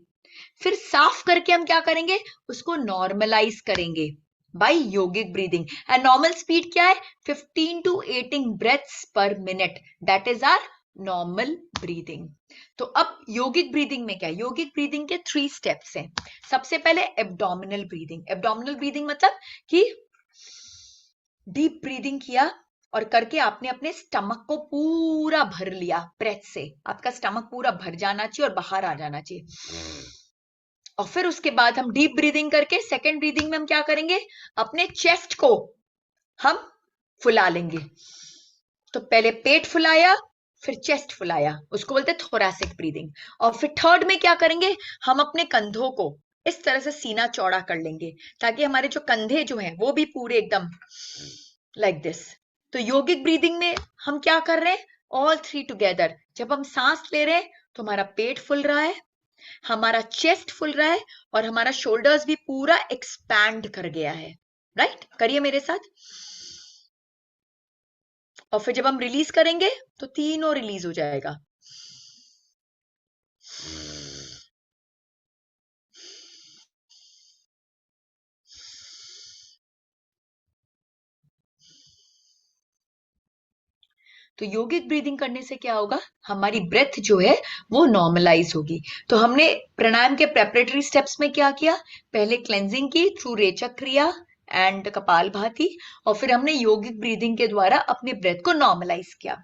फिर साफ करके हम क्या करेंगे, उसको नॉर्मलाइज करेंगे by yogic breathing. And normal speed क्या है, 15 to 18 breaths per minute, that is our normal breathing. तो अब योगिक ब्रीदिंग में क्या है, योगिक ब्रीदिंग के 3 स्टेप्स हैं। सबसे पहले एब्डोमिनल ब्रीदिंग। एब्डोमिनल ब्रीदिंग मतलब कि डीप ब्रीदिंग किया और करके आपने अपने स्टमक को पूरा भर लिया ब्रेथ से, आपका स्टमक पूरा भर जाना चाहिए और बाहर आ जाना चाहिए। और फिर उसके बाद हम डीप ब्रीदिंग करके सेकेंड ब्रीदिंग में हम क्या करेंगे, अपने चेस्ट को हम फुला लेंगे। तो पहले पेट फुलाया फिर चेस्ट फुलाया, उसको बोलते हैं थोरैसिक ब्रीदिंग। और फिर थर्ड में क्या करेंगे, हम अपने कंधों को इस तरह से सीना चौड़ा कर लेंगे ताकि हमारे जो कंधे जो हैं वो भी पूरे एकदम लाइक दिस। तो योगिक ब्रीदिंग में हम क्या कर रहे हैं, ऑल 3 टुगेदर। जब हम सांस ले रहे हैं तो हमारा पेट फुल रहा है, हमारा चेस्ट फुल रहा है और हमारा शोल्डर्स भी पूरा एक्सपैंड कर गया है। राइट, करिए मेरे साथ। और फिर जब हम रिलीज करेंगे तो तीनों रिलीज हो जाएगा। तो योगिक ब्रीदिंग करने से क्या होगा, हमारी ब्रेथ जो है वो नॉर्मलाइज होगी। तो हमने प्राणायाम के प्रेपरेटरी स्टेप्स में क्या किया, पहले क्लेंजिंग की थ्रू रेचक क्रिया एंड कपालभाति, और फिर हमने योगिक ब्रीदिंग के द्वारा अपने ब्रेथ को नॉर्मलाइज किया।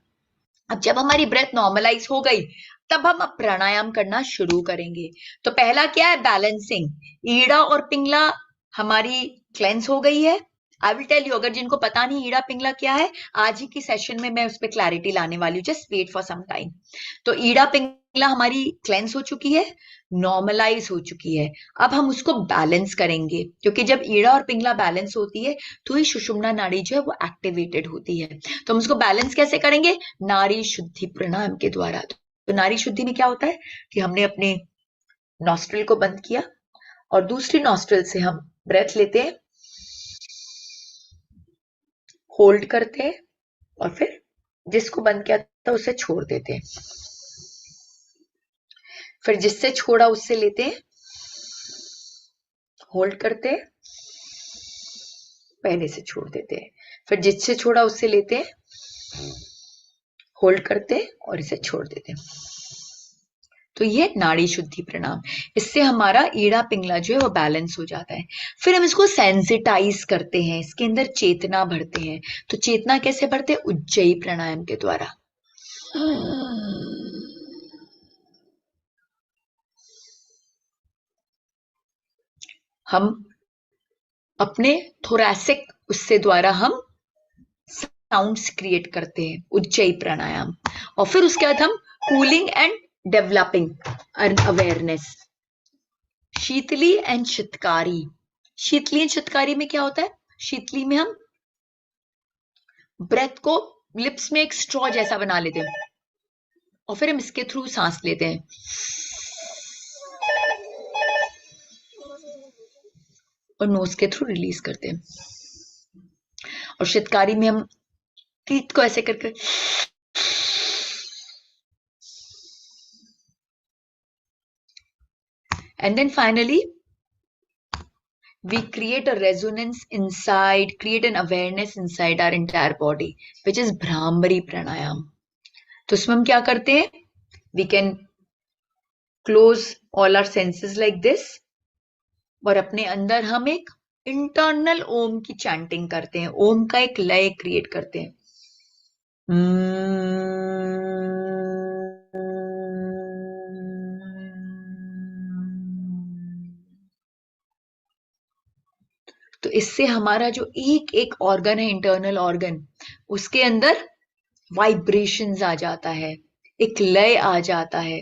अब जब हमारी ब्रेथ नॉर्मलाइज हो गई तब हम अब प्राणायाम करना शुरू करेंगे। तो पहला क्या है, बैलेंसिंग। ईड़ा और पिंगला हमारी क्लेंस हो गई है। आई विल टेल यू, अगर जिनको पता नहीं ईड़ा पिंगला क्या है, आज ही की सेशन में मैं उस पर क्लैरिटी लाने वाली हूँ, just wait for some time. तो ईड़ा पिंगला हमारी क्लेंस हो चुकी है, नॉर्मलाइज हो चुकी है। अब हम उसको बैलेंस करेंगे, क्योंकि जब ईड़ा और पिंगला बैलेंस होती है तो ही सुषुम्ना नाड़ी जो है वो एक्टिवेटेड होती है। तो हम उसको बैलेंस कैसे करेंगे, नाड़ी शुद्धि प्राणायाम के द्वारा। तो नाड़ी शुद्धि में क्या होता है कि हमने अपने नॉस्ट्रिल को बंद किया और दूसरी नॉस्ट्रिल से हम ब्रेथ लेते हैं, होल्ड करते हैं और फिर जिसको बंद किया था उसे छोड़ देते हैं, फिर जिससे छोड़ा उससे लेते हैं, होल्ड करते हैं, पहले से छोड़ देते हैं, फिर जिससे छोड़ा उससे लेते हैं, होल्ड करते हैं और इसे छोड़ देते हैं। तो ये नाड़ी शुद्धि प्राणायाम, इससे हमारा ईड़ा पिंगला जो है वो बैलेंस हो जाता है। फिर हम इसको सेंसिटाइज करते हैं, इसके अंदर चेतना भरते हैं। तो चेतना कैसे भरते हैं, उज्जयी प्राणायाम के द्वारा। हम अपने थोरैसिक उससे द्वारा हम साउंड्स क्रिएट करते हैं, उज्जयी प्राणायाम। और फिर उसके बाद हम cooling and developing an awareness. Sheetali and Chitkari. Sheetali and Chitkari में क्या होता है? शीतली में हम ब्रेथ को लिप्स में एक स्ट्रॉ जैसा बना लेते हैं और फिर हम इसके थ्रू सांस लेते हैं और नोज के थ्रू रिलीज करते हैं. और चित्कारी में हम टीथ को ऐसे करके and then finally we create a resonance inside, create an awareness inside our entire body, which is Bhramari Pranayam. तो इसमें हम क्या करते हैं? We can close all our senses like this और अपने अंदर हम एक इंटरनल ओम की चैंटिंग करते हैं. ओम का एक लय क्रिएट करते हैं. तो इससे हमारा जो एक एक ऑर्गन है, इंटरनल ऑर्गन, उसके अंदर वाइब्रेशंस आ जाता है, एक लय आ जाता है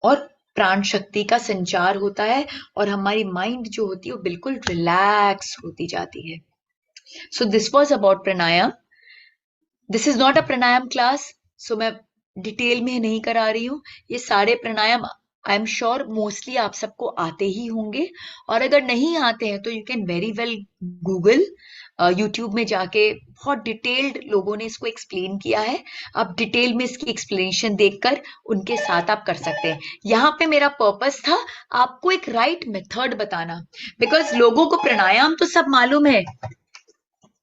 और प्राण शक्ति का संचार होता है और हमारी माइंड जो होती है वो बिल्कुल रिलैक्स होती जाती है. So this was about pranayama. This is not a pranayama class, so मैं डिटेल में नहीं करा रही हूँ. ये सारे pranayama I am sure mostly आप सबको आते ही होंगे और अगर नहीं आते हैं तो you can very well Google, YouTube में जाके बहुत डिटेल्ड लोगों ने इसको एक्सप्लेन किया है. आप डिटेल में इसकी एक्सप्लेनेशन देखकर उनके साथ आप कर सकते हैं. यहाँ पे मेरा पर्पस था आपको एक राइट मेथड बताना, बिकॉज लोगों को प्राणायाम तो सब मालूम है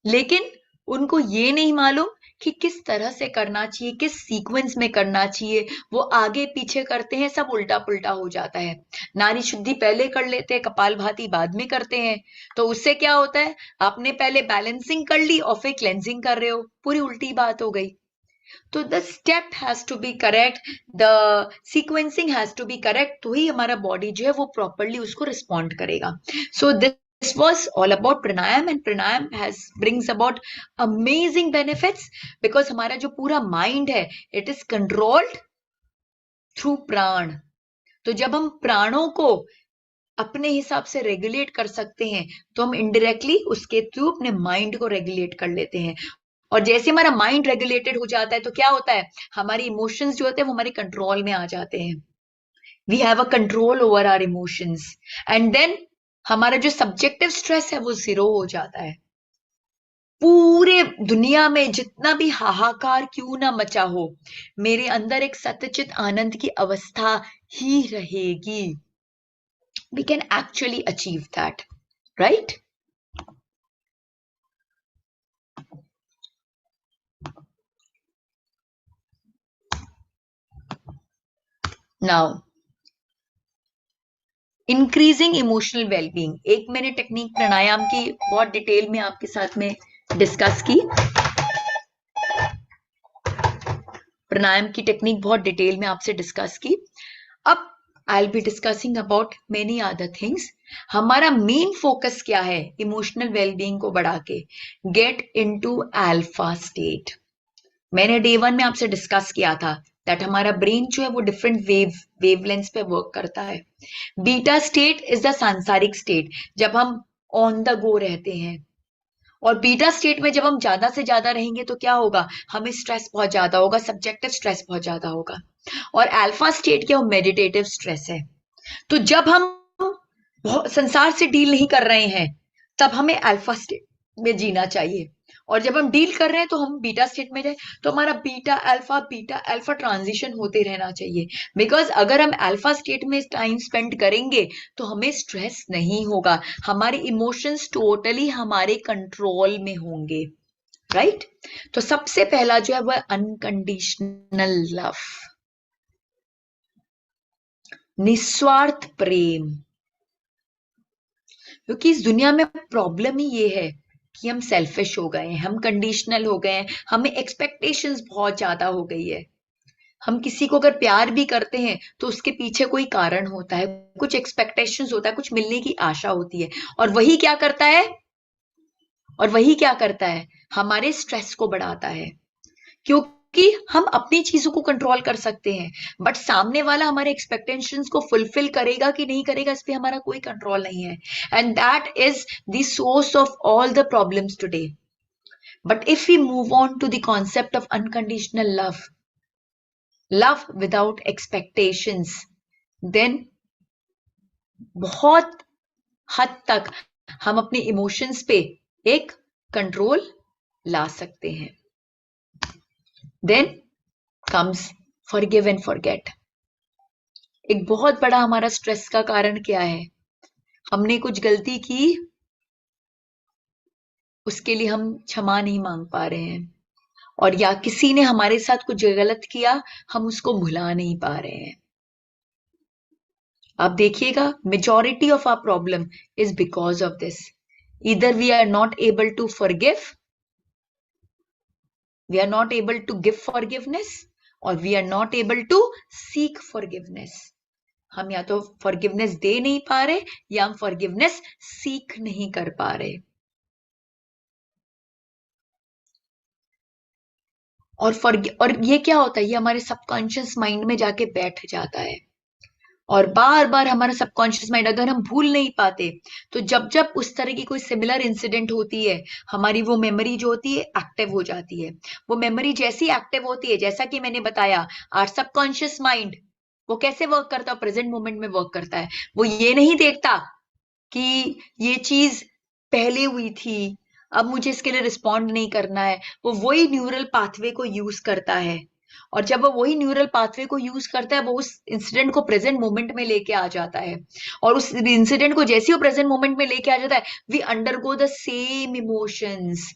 लेकिन उनको ये नहीं मालूम कि किस तरह से करना चाहिए, किस सीक्वेंस में करना चाहिए. वो आगे पीछे करते हैं, सब उल्टा पुल्टा हो जाता है. नारी शुद्धि पहले कर लेते हैं, कपालभाति बाद में करते हैं. तो उससे क्या होता है? आपने पहले बैलेंसिंग कर ली और फिर क्लेंजिंग कर रहे हो, पूरी उल्टी बात हो गई. तो the step has to be correct, the sequencing has to be correct, तो ही हमारा बॉडी जो है वो प्रॉपरली उसको रिस्पॉन्ड करेगा. सो this was all about pranayam and pranayam brings about amazing benefits because हमारा जो पूरा mind है it is controlled through प्राण. तो जब हम प्राणों को अपने हिसाब से रेगुलेट कर सकते हैं तो हम इनडायरेक्टली उसके थ्रू अपने माइंड को रेगुलेट कर लेते हैं. और जैसे हमारा माइंड रेगुलेटेड हो जाता है तो क्या होता है? हमारी इमोशंस जो होते हैं वो हमारे कंट्रोल में आ जाते हैं. We have a control over our emotions and then हमारा जो सब्जेक्टिव स्ट्रेस है वो जीरो हो जाता है. पूरे दुनिया में जितना भी हाहाकार क्यों ना मचा हो, मेरे अंदर एक सत्यचित आनंद की अवस्था ही रहेगी. We can actually achieve that, right? Now increasing emotional wellbeing. एक मैंने टेक्निक प्राणायाम की बहुत डिटेल में आपके साथ में डिस्कस की. प्राणायाम की टेक्निक बहुत डिटेल में आपसे डिस्कस की. अब I will be discussing about many other things. हमारा मेन फोकस क्या है इमोशनल वेलबींग को बढ़ा के? Get into alpha state. मैंने डे 1 में आपसे डिस्कस किया था दैट हमारा ब्रेन जो है वो डिफरेंट वेवलेंथ पे वर्क करता है. बीटा स्टेट इज द सांसारिक स्टेट, जब हम ऑन द गो रहते हैं. और बीटा स्टेट में जब हम ज्यादा से ज्यादा रहेंगे तो क्या होगा? हमें स्ट्रेस बहुत ज्यादा होगा, सब्जेक्टिव स्ट्रेस बहुत ज्यादा होगा. और अल्फा स्टेट क्या? मेडिटेटिव स्ट्रेस है. तो जब हम संसार से डील नहीं कर रहे हैं तब हमें अल्फा स्टेट में जीना चाहिए. और जब हम डील कर रहे हैं तो हम बीटा स्टेट में जाए तो हमारा बीटा अल्फा ट्रांजिशन होते रहना चाहिए. बिकॉज अगर हम अल्फा स्टेट में टाइम स्पेंड करेंगे तो हमें स्ट्रेस नहीं होगा, हमारे इमोशंस टोटली हमारे कंट्रोल में होंगे, राइट? तो सबसे पहला जो है वह अनकंडीशनल लव, निस्वार्थ प्रेम. क्योंकि इस दुनिया में प्रॉब्लम ही ये है कि हम सेल्फिश हो गए हैं, हम कंडीशनल हो गए हैं, हमें एक्सपेक्टेशंस बहुत ज्यादा हो गई है. हम किसी को अगर प्यार भी करते हैं तो उसके पीछे कोई कारण होता है, कुछ एक्सपेक्टेशंस होता है, कुछ मिलने की आशा होती है. और वही क्या करता है? हमारे स्ट्रेस को बढ़ाता है. क्यों? क्योंकि हम अपनी चीजों को कंट्रोल कर सकते हैं, बट सामने वाला हमारे एक्सपेक्टेशंस को फुलफिल करेगा कि नहीं करेगा इस पे हमारा कोई कंट्रोल नहीं है. And that is the source of all the problems today. But if we move on to the concept of unconditional love, love without expectations, then बहुत हद तक हम अपने इमोशंस पे एक कंट्रोल ला सकते हैं. Then comes forgive and forget. एक बहुत बड़ा हमारा स्ट्रेस का कारण क्या है? हमने कुछ गलती की, उसके लिए हम क्षमा नहीं मांग पा रहे हैं, और या किसी ने हमारे साथ कुछ गलत किया, हम उसको भुला नहीं पा रहे हैं. आप देखिएगा, majority of our problem is because of this. Either we are not able to forgive, we are not able to give forgiveness, or we are not able to seek forgiveness. हम या तो forgiveness दे नहीं पा रहे, या हम forgiveness सीख नहीं कर पा रहे. और ये क्या होता है? ये हमारे सबकॉन्शियस माइंड में जाके बैठ जाता है, और बार बार हमारा सबकॉन्शियस माइंड, अगर हम भूल नहीं पाते, तो जब जब उस तरह की कोई सिमिलर इंसिडेंट होती है, हमारी वो मेमोरी जो होती है एक्टिव हो जाती है. वो मेमोरी जैसी एक्टिव होती है, जैसा कि मैंने बताया, आर सबकॉन्शियस माइंड वो कैसे वर्क करता है? प्रेजेंट मोमेंट में वर्क करता है. वो ये नहीं देखता कि ये चीज पहले हुई थी, अब मुझे इसके लिए रिस्पॉन्ड नहीं करना है. वो वही न्यूरल पाथवे को यूज करता है, और जब वो वही न्यूरल पाथवे को यूज करता है, वो उस इंसिडेंट को प्रेजेंट मोमेंट में लेके आ जाता है. और उस इंसिडेंट को जैसे वो प्रेजेंट मोमेंट में लेके आ जाता है, we undergo the same emotions.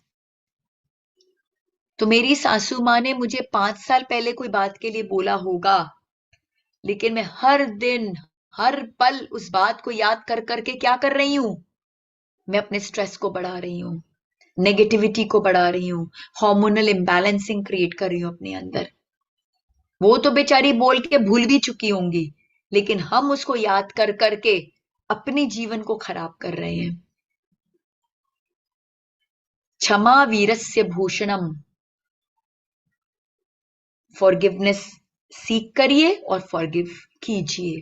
तो मेरी सासू माँ ने मुझे 5 साल पहले कोई बात के लिए बोला होगा, लेकिन मैं हर दिन हर पल उस बात को याद कर करके क्या कर रही हूं? मैं अपने स्ट्रेस को बढ़ा रही हूं, नेगेटिविटी को बढ़ा रही हूं, हार्मोनल इम्बैलेंसिंग क्रिएट कर रही हूं अपने अंदर. वो तो बेचारी बोल के भूल भी चुकी होंगी, लेकिन हम उसको याद कर करके अपने जीवन को खराब कर रहे हैं. क्षमा वीरस्य भूषणम. फॉरगिवनेस सीख करिए और फॉरगिव कीजिए.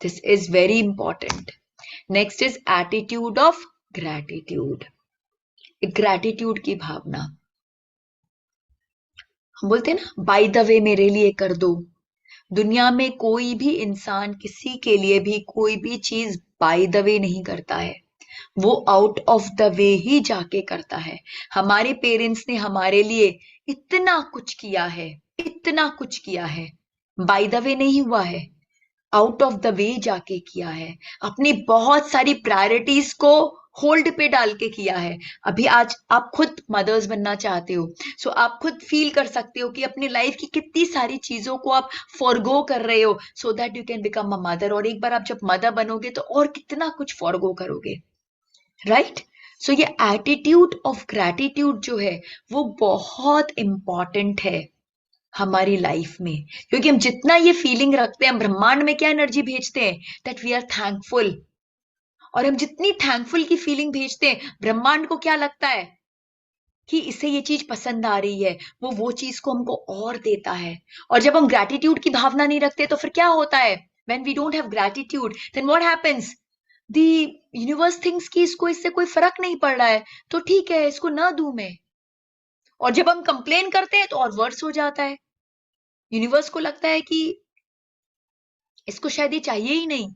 This is very important. Next is attitude of gratitude. Gratitude की भावना. हम बोलते हैं ना, बाय द वे मेरे लिए कर दो. दुनिया में कोई भी इंसान किसी के लिए भी कोई भी चीज बाय द वे नहीं करता है, वो आउट ऑफ द वे ही जाके करता है. हमारे पेरेंट्स ने हमारे लिए इतना कुछ किया है, इतना कुछ किया है, बाय द वे नहीं हुआ है, आउट ऑफ द वे जाके किया है. अपनी बहुत सारी प्रायोरिटीज को होल्ड पे डाल के किया है. अभी आज आप खुद मदर्स बनना चाहते हो, सो आप खुद फील कर सकते हो कि अपनी लाइफ की कितनी सारी चीजों को आप फॉरगो कर रहे हो so that you can become a mother. और एक बार आप जब मदर बनोगे तो और कितना कुछ फॉरगो करोगे, राइट? सो ये एटीट्यूड ऑफ ग्रैटिट्यूड जो है वो बहुत इंपॉर्टेंट है हमारी लाइफ में, क्योंकि हम जितना ये फीलिंग रखते हैं, हम ब्रह्मांड में क्या एनर्जी भेजते हैं? That we are thankful. और हम जितनी थैंकफुल की फीलिंग भेजते हैं, ब्रह्मांड को क्या लगता है कि इसे ये चीज पसंद आ रही है, वो चीज को हमको और देता है. और जब हम ग्रैटिट्यूड की भावना नहीं रखते तो फिर क्या होता है? When we don't have gratitude, then what happens? The universe thinks कि इसको इससे कोई फर्क नहीं पड़ रहा है, तो ठीक है, इसको ना दूं मैं. और जब हम कंप्लेन करते हैं तो और वर्स हो जाता है. यूनिवर्स को लगता है कि इसको शायद ये चाहिए ही नहीं.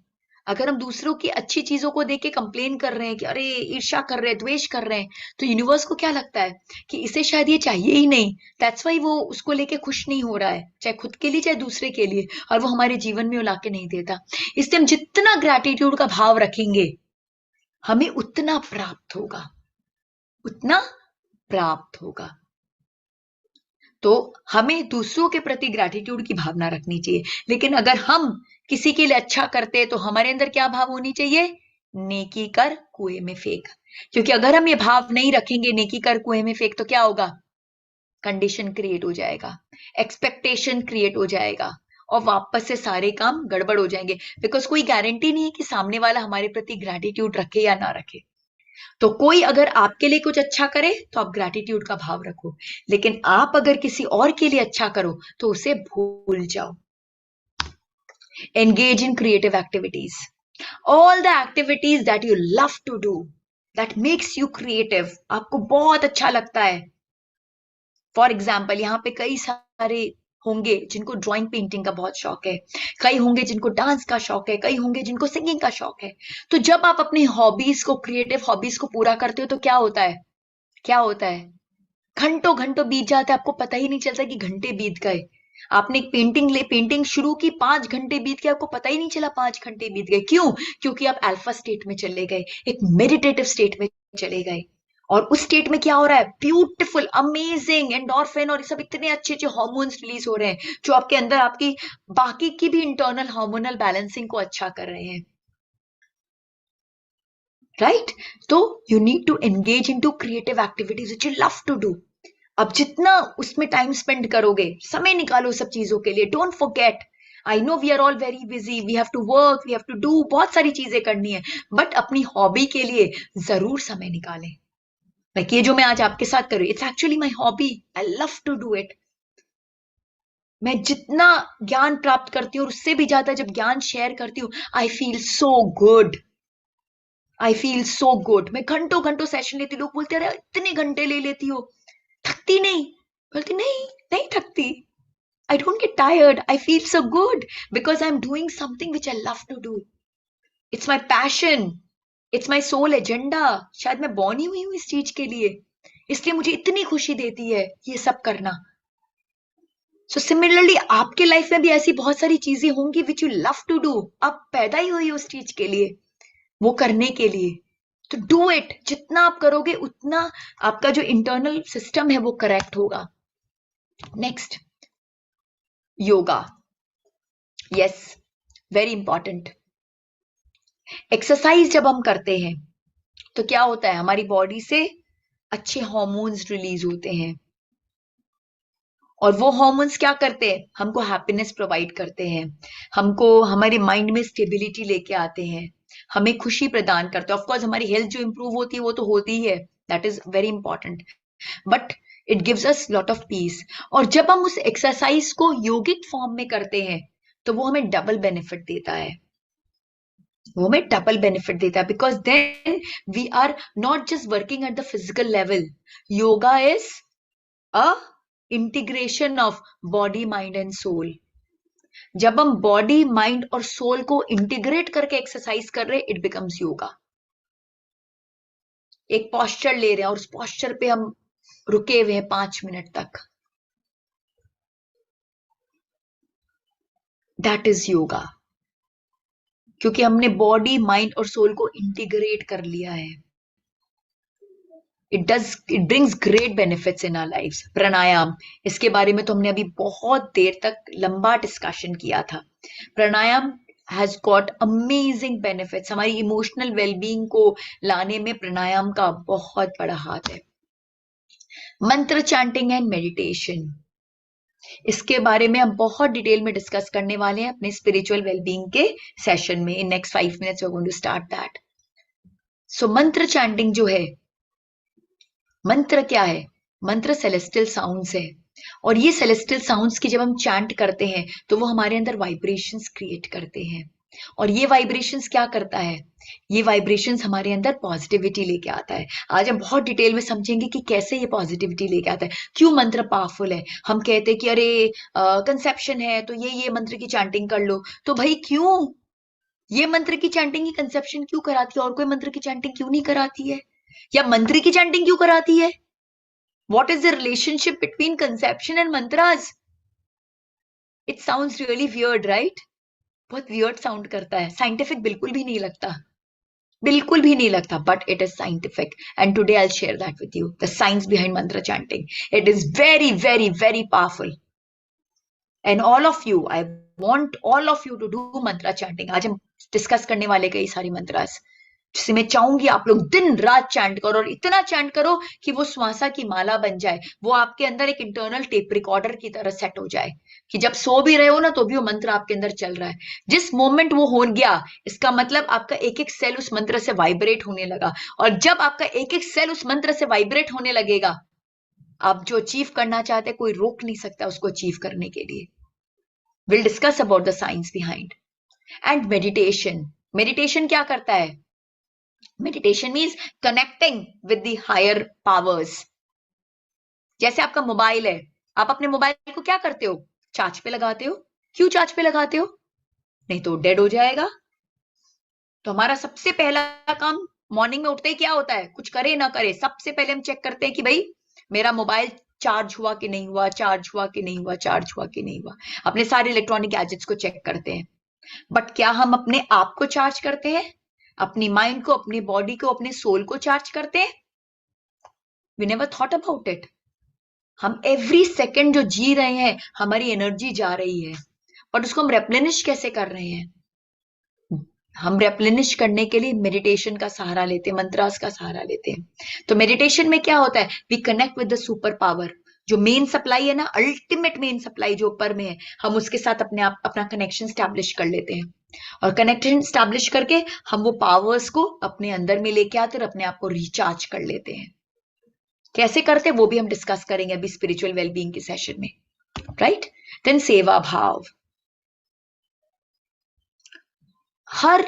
अगर हम दूसरों की अच्छी चीजों को देख के कंप्लेन कर रहे हैं कि अरे ईर्ष्या कर रहे हैं, द्वेष कर रहे हैं, तो यूनिवर्स को क्या लगता है कि इसे शायद ये चाहिए ही नहीं. दैट्स वाई वो उसको लेके खुश नहीं हो रहा है, चाहे खुद के लिए चाहे दूसरे के लिए, और वो हमारे जीवन में ला के नहीं देता. इसलिए हम जितना ग्रैटिट्यूड का भाव रखेंगे, हमें उतना प्राप्त होगा, उतना प्राप्त होगा. तो हमें दूसरों के प्रति ग्रैटिट्यूड की भावना रखनी चाहिए. लेकिन अगर हम किसी के लिए अच्छा करते हैं तो हमारे अंदर क्या भाव होनी चाहिए? नेकी कर कुएं में फेंक. क्योंकि अगर हम ये भाव नहीं रखेंगे, नेकी कर कुएं में फेंक, तो क्या होगा? कंडीशन क्रिएट हो जाएगा, एक्सपेक्टेशन क्रिएट हो जाएगा, और वापस से सारे काम गड़बड़ हो जाएंगे. बिकॉज कोई गारंटी नहीं है कि सामने वाला हमारे प्रति ग्रैटिट्यूड रखे या ना रखे. तो कोई अगर आपके लिए कुछ अच्छा करे तो आप ग्रैटिट्यूड का भाव रखो, लेकिन आप अगर किसी और के लिए अच्छा करो तो उसे भूल जाओ। Engage in creative activities, all the activities that you love to do, that makes you creative, आपको बहुत अच्छा लगता है। फॉर एग्जाम्पल, यहाँ पे कई सारे होंगे जिनको ड्राइंग पेंटिंग का बहुत शौक है, कई होंगे जिनको डांस का शौक है, कई होंगे जिनको सिंगिंग का शौक है। तो जब आप अपनी हॉबीज को, क्रिएटिव हॉबीज को पूरा करते हो तो क्या होता है, क्या होता है, घंटों घंटों बीत जाते हैं, आपको पता ही नहीं चलता कि घंटे बीत गए। आपने एक पेंटिंग शुरू की, 5 घंटे बीत गए, आपको पता ही नहीं चला 5 घंटे बीत गए। क्यों? क्योंकि आप अल्फा स्टेट में चले गए, एक मेडिटेटिव स्टेट में चले गए। और उस स्टेट में क्या हो रहा है, ब्यूटीफुल, अमेजिंग एंडोर्फिन और ये सब इतने अच्छे अच्छे हार्मोन्स रिलीज हो रहे हैं जो आपके अंदर आपकी बाकी की भी इंटरनल हार्मोनल बैलेंसिंग को अच्छा कर रहे हैं, राइट? तो you need to engage in to creative activities which you love to do. अब जितना उसमें टाइम स्पेंड करोगे, समय निकालो सब चीजों के लिए। Don't forget, I know we are all very busy, we have to work, we have to do, बहुत सारी चीजें करनी है, बट अपनी हॉबी के लिए जरूर समय निकालें। लाइक ये जो मैं आज आपके साथ कर रही हूँ, it's actually my hobby, I love to do it. मैं जितना ज्ञान प्राप्त करती हूँ और उससे भी ज्यादा जब ज्ञान शेयर करती हूँ, I feel so good, I feel so good. मैं घंटों घंटों सेशन लेती, लोग बोलते अरे इतने घंटे ले लेती हो, थकती नहीं? बोलती नहीं, नहीं थकती। I don't get tired. I feel so good because I'm doing something which I love to do. It's my passion. It's my soul agenda. शायद मैं बॉर्न ही हुई हूँ इस चीज के लिए, इसलिए मुझे इतनी खुशी देती है ये सब करना। सो सिमिलरली आपके लाइफ में भी ऐसी बहुत सारी चीजें होंगी which you love to do. आप पैदा ही हुई उस चीज के लिए, वो करने के लिए। तो डू इट, जितना आप करोगे उतना आपका जो इंटरनल सिस्टम है वो करेक्ट होगा। Next, yoga. Yes, very important. Exercise जब हम करते हैं तो क्या होता है, हमारी बॉडी से अच्छे हॉर्मोन्स रिलीज होते हैं, और वो हॉर्मोन्स क्या करते हैं, हमको हैप्पीनेस प्रोवाइड करते हैं, हमको हमारे माइंड में स्टेबिलिटी लेके आते हैं, हमें खुशी प्रदान करते हैं। ऑफकोर्स हमारी हेल्थ जो इंप्रूव होती है वो तो होती ही है, that is very important, but it gives us lot of peace. और जब हम उस एक्सरसाइज को योगिक फॉर्म में करते हैं तो वो हमें डबल बेनिफिट देता है, वो हमें डबल बेनिफिट देता है, because then we are not just working at the physical level. Yoga is a integration of body, mind and soul. जब हम बॉडी, माइंड और सोल को इंटीग्रेट करके एक्सरसाइज कर रहे हैं, इट बिकम्स योगा। एक पोस्चर ले रहे हैं और उस पोस्चर पे हम रुके हुए हैं 5 मिनट तक, दैट इज योगा, क्योंकि हमने बॉडी, माइंड और सोल को इंटीग्रेट कर लिया है। It brings great benefits in our lifes. Pranayama, इसके बारे में तो हमने अभी बहुत देर तक लंबा डिस्कशन किया था। प्राणायाम हैज गॉट अमेजिंग बेनिफिट्स, हमारी इमोशनल वेलबींग को लाने में प्राणायाम का बहुत बड़ा हाथ है। मंत्र चैंटिंग एंड मेडिटेशन, इसके बारे में हम बहुत डिटेल में डिस्कस करने वाले हैं अपने स्पिरिचुअल वेलबींग के सेशन में। In next 5 minutes we are going to start that. So mantra chanting जो है, मंत्र क्या है, मंत्र सेलेस्टियल साउंड्स है, और ये सेलेस्टियल साउंड्स की जब हम चैंट करते हैं तो वो हमारे अंदर वाइब्रेशंस क्रिएट करते हैं, और ये वाइब्रेशंस क्या करता है, ये वाइब्रेशंस हमारे अंदर पॉजिटिविटी लेके आता है। आज हम बहुत डिटेल में समझेंगे कि कैसे ये पॉजिटिविटी लेके आता है, क्यों मंत्र पावरफुल है। हम कहते हैं कि अरे कंसेप्शन है तो ये मंत्र की चैंटिंग कर लो, तो भाई क्यों ये मंत्र की चैंटिंग ही कंसेप्शन क्यों कराती है, और कोई मंत्र की चैंटिंग क्यों नहीं कराती है, या मंत्र की चैंटिंग क्यों कराती है? What is the relationship between conception and mantras? It sounds really weird, right? बहुत weird sound करता है, scientific बिल्कुल भी नहीं लगता, बिल्कुल भी नहीं लगता, but it is scientific, and today I'll share that with you, the science behind mantra chanting. It is very, very, very powerful, and all of you, I want all of you to do mantra chanting. आज हम डिस्कस करने वाले कई सारी मंत्रास, जिसे मैं चाहूंगी आप लोग दिन रात चैंट करो, और इतना चैंट करो कि वो श्वासा की माला बन जाए, वो आपके अंदर एक इंटरनल टेप रिकॉर्डर की तरह सेट हो जाए कि जब सो भी रहे हो ना तो भी वो मंत्र आपके अंदर चल रहा है। जिस मोमेंट वो हो गया, इसका मतलब आपका एक एक सेल उस मंत्र से वाइब्रेट होने लगा, और जब आपका एक एक सेल उस मंत्र से वाइब्रेट होने लगेगा, आप जो अचीव करना चाहते हैं कोई रोक नहीं सकता उसको अचीव करने के लिए। Will discuss about the science behind. And meditation, meditation क्या करता है? Meditation means connecting with the higher powers. जैसे आपका मोबाइल है, आप अपने मोबाइल को क्या करते हो? चार्ज पे लगाते हो। क्यों चार्ज पे लगाते हो? नहीं तो डेड हो जाएगा। तो हमारा सबसे पहला काम मॉर्निंग में उठते ही क्या होता है? कुछ करे ना करे, सबसे पहले हम चेक करते हैं कि भाई मेरा मोबाइल चार्ज हुआ कि नहीं हुआ, चार्ज हुआ कि नहीं हुआ, चार्ज हुआ कि नहीं हुआ। अपने सारे इलेक्ट्रॉनिक गैजेट्स को चेक करते हैं। बट क्या हम अपने आप को चार्ज करते हैं? अपनी माइंड को, अपनी बॉडी को, अपने सोल को चार्ज करते हैं? We never thought about it. हम एवरी सेकेंड जो जी रहे हैं हमारी एनर्जी जा रही है, बट उसको हम रेप्लेनिश कैसे कर रहे हैं? हम रेप्लेनिश करने के लिए मेडिटेशन का सहारा लेते हैं, मंत्रास का सहारा लेते हैं। तो मेडिटेशन में क्या होता है? We connect with the super power. जो मेन सप्लाई है ना, अल्टीमेट मेन सप्लाई जो ऊपर में है, हम उसके साथ अपने आप अपना कनेक्शन स्टैब्लिश कर लेते हैं, और कनेक्शन स्टैब्लिश करके हम वो पावर्स को अपने अंदर में लेके आते और अपने आप को रिचार्ज कर लेते हैं। कैसे करते वो भी हम डिस्कस करेंगे अभी स्पिरिचुअल वेलबींग के सेशन में, राइट? देन सेवा भाव। हर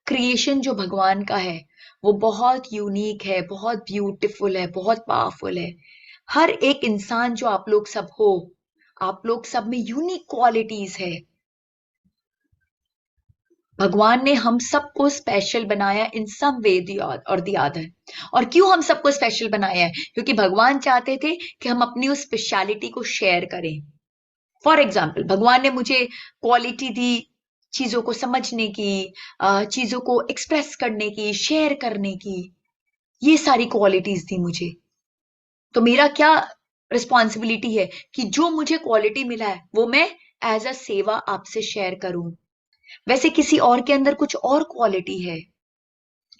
क्रिएशन जो भगवान का है वो बहुत यूनिक है, बहुत ब्यूटीफुल है, बहुत पावरफुल है। हर एक इंसान जो आप लोग सब हो, आप लोग सब में यूनिक क्वालिटीज है। भगवान ने हम सबको स्पेशल बनाया इन सम वे और द अदर। और क्यों हम सबको स्पेशल बनाया है? क्योंकि भगवान चाहते थे कि हम अपनी उस स्पेशलिटी को शेयर करें। फॉर एग्जाम्पल, भगवान ने मुझे क्वालिटी दी चीजों को समझने की, चीजों को एक्सप्रेस करने की, शेयर करने की, ये सारी क्वालिटीज दी मुझे। तो मेरा क्या रिस्पॉन्सिबिलिटी है कि जो मुझे क्वालिटी मिला है वो मैं एज अ सेवा आपसे शेयर करूं। वैसे किसी और के अंदर कुछ और क्वालिटी है,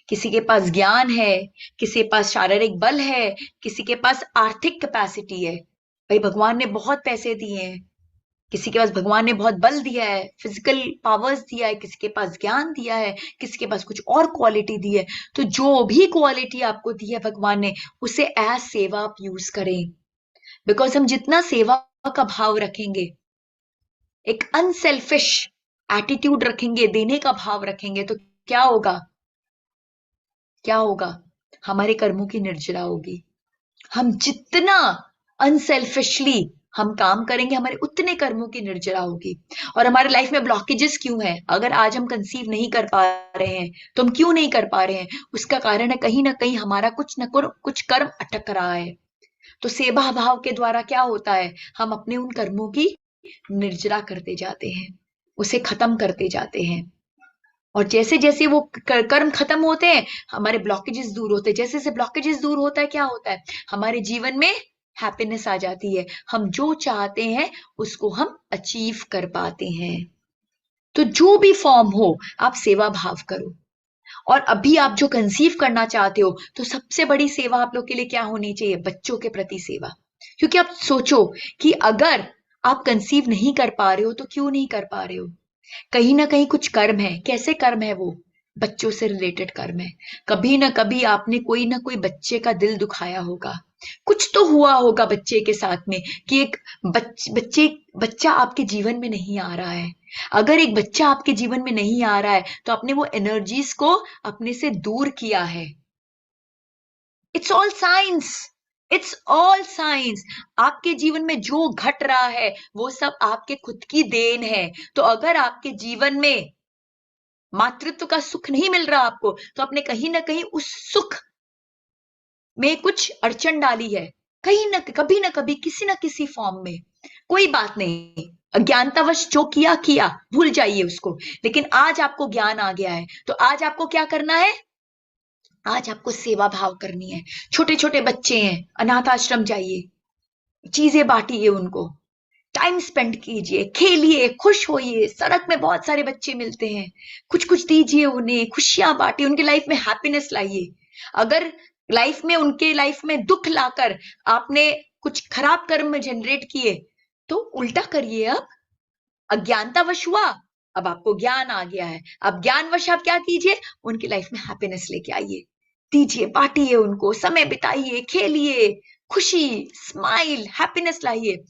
किसी के पास ज्ञान है, किसी के पास शारीरिक बल है, किसी के पास आर्थिक कैपेसिटी है। भाई भगवान ने बहुत पैसे दिए हैं, किसी के पास भगवान ने बहुत बल दिया है, फिजिकल पावर्स दिया है, किसी के पास ज्ञान दिया है, किसी के पास कुछ और क्वालिटी दी है। तो जो भी क्वालिटी आपको दी है भगवान ने, उसे एज सेवा आप यूज करें। बिकॉज हम जितना सेवा का भाव रखेंगे, एक अनसेल्फिश एटीट्यूड रखेंगे, देने का भाव रखेंगे, तो क्या होगा? क्या होगा? हमारे कर्मों की निर्जरा होगी। हम जितना अनसेल्फिशली हम काम करेंगे, हमारे उतने कर्मों की निर्जरा होगी। और हमारे लाइफ में ब्लॉकेजेस क्यों है? अगर आज हम कंसीव नहीं कर पा रहे हैं तो हम क्यों नहीं कर पा रहे हैं? उसका कारण है कहीं ना कहीं हमारा कुछ न कुछ कर्म अटक रहा है। तो सेवा भाव के द्वारा क्या होता है? हम अपने उन कर्मों की निर्जरा करते जाते हैं, उसे खत्म करते जाते हैं। और जैसे जैसे वो कर्म खत्म होते हैं, हमारे ब्लॉकेजेस दूर होते हैं। जैसे जैसे ब्लॉकेजेस दूर होता है, क्या होता है? हमारे जीवन में हैप्पीनेस आ जाती है। हम जो चाहते हैं उसको हम अचीव कर पाते हैं। तो जो भी फॉर्म हो, आप सेवा भाव करो। और अभी आप जो कंसीव करना चाहते हो, तो सबसे बड़ी सेवा आप लोग के लिए क्या होनी चाहिए? बच्चों के प्रति सेवा। क्योंकि आप सोचो कि अगर आप कंसीव नहीं कर पा रहे हो तो क्यों नहीं कर पा रहे हो? कहीं ना कहीं कुछ कर्म है। कैसे कर्म है वो? बच्चों से रिलेटेड कर्म है। कभी ना कभी आपने कोई ना कोई बच्चे का दिल दुखाया होगा, कुछ तो हुआ होगा बच्चे के साथ में कि एक बच्चा आपके जीवन में नहीं आ रहा है। अगर एक बच्चा आपके जीवन में नहीं आ रहा है तो आपने वो एनर्जीज को अपने से दूर किया है। It's all science, it's all science. आपके जीवन में जो घट रहा है वो सब आपके खुद की देन है। तो अगर आपके जीवन में मातृत्व का सुख नहीं मिल रहा आपको, तो आपने कहीं ना कहीं उस सुख में कुछ अड़चन डाली है, कहीं ना कभी ना कभी किसी ना किसी फॉर्म में। कोई बात नहीं, अज्ञानतावश जो किया किया, भूल जाइए उसको। लेकिन आज आपको ज्ञान आ गया है, तो आज आपको क्या करना है? आज आपको सेवा भाव करनी है। छोटे छोटे बच्चे हैं, अनाथ आश्रम जाइए, चीजें बांटिए उनको, टाइम स्पेंड कीजिए, खेलिए, खुश होइए। सड़क में बहुत सारे बच्चे मिलते हैं, कुछ कुछ दीजिए उन्हें, खुशियां बांटिए, उनके लाइफ में हैप्पीनेस लाइए। अगर लाइफ में, उनके लाइफ में दुख लाकर आपने कुछ खराब कर्म जनरेट किए तो उल्टा करिए। अब अज्ञानतावश हुआ, अब आपको ज्ञान आ गया है, अब ज्ञानवश आप क्या कीजिए, उनकी लाइफ में हैप्पीनेस लेके आइए, दीजिए, बांटिए, उनको समय बिताइए, खेलिए, खुशी, स्माइल, हैप्पीनेस लाइए।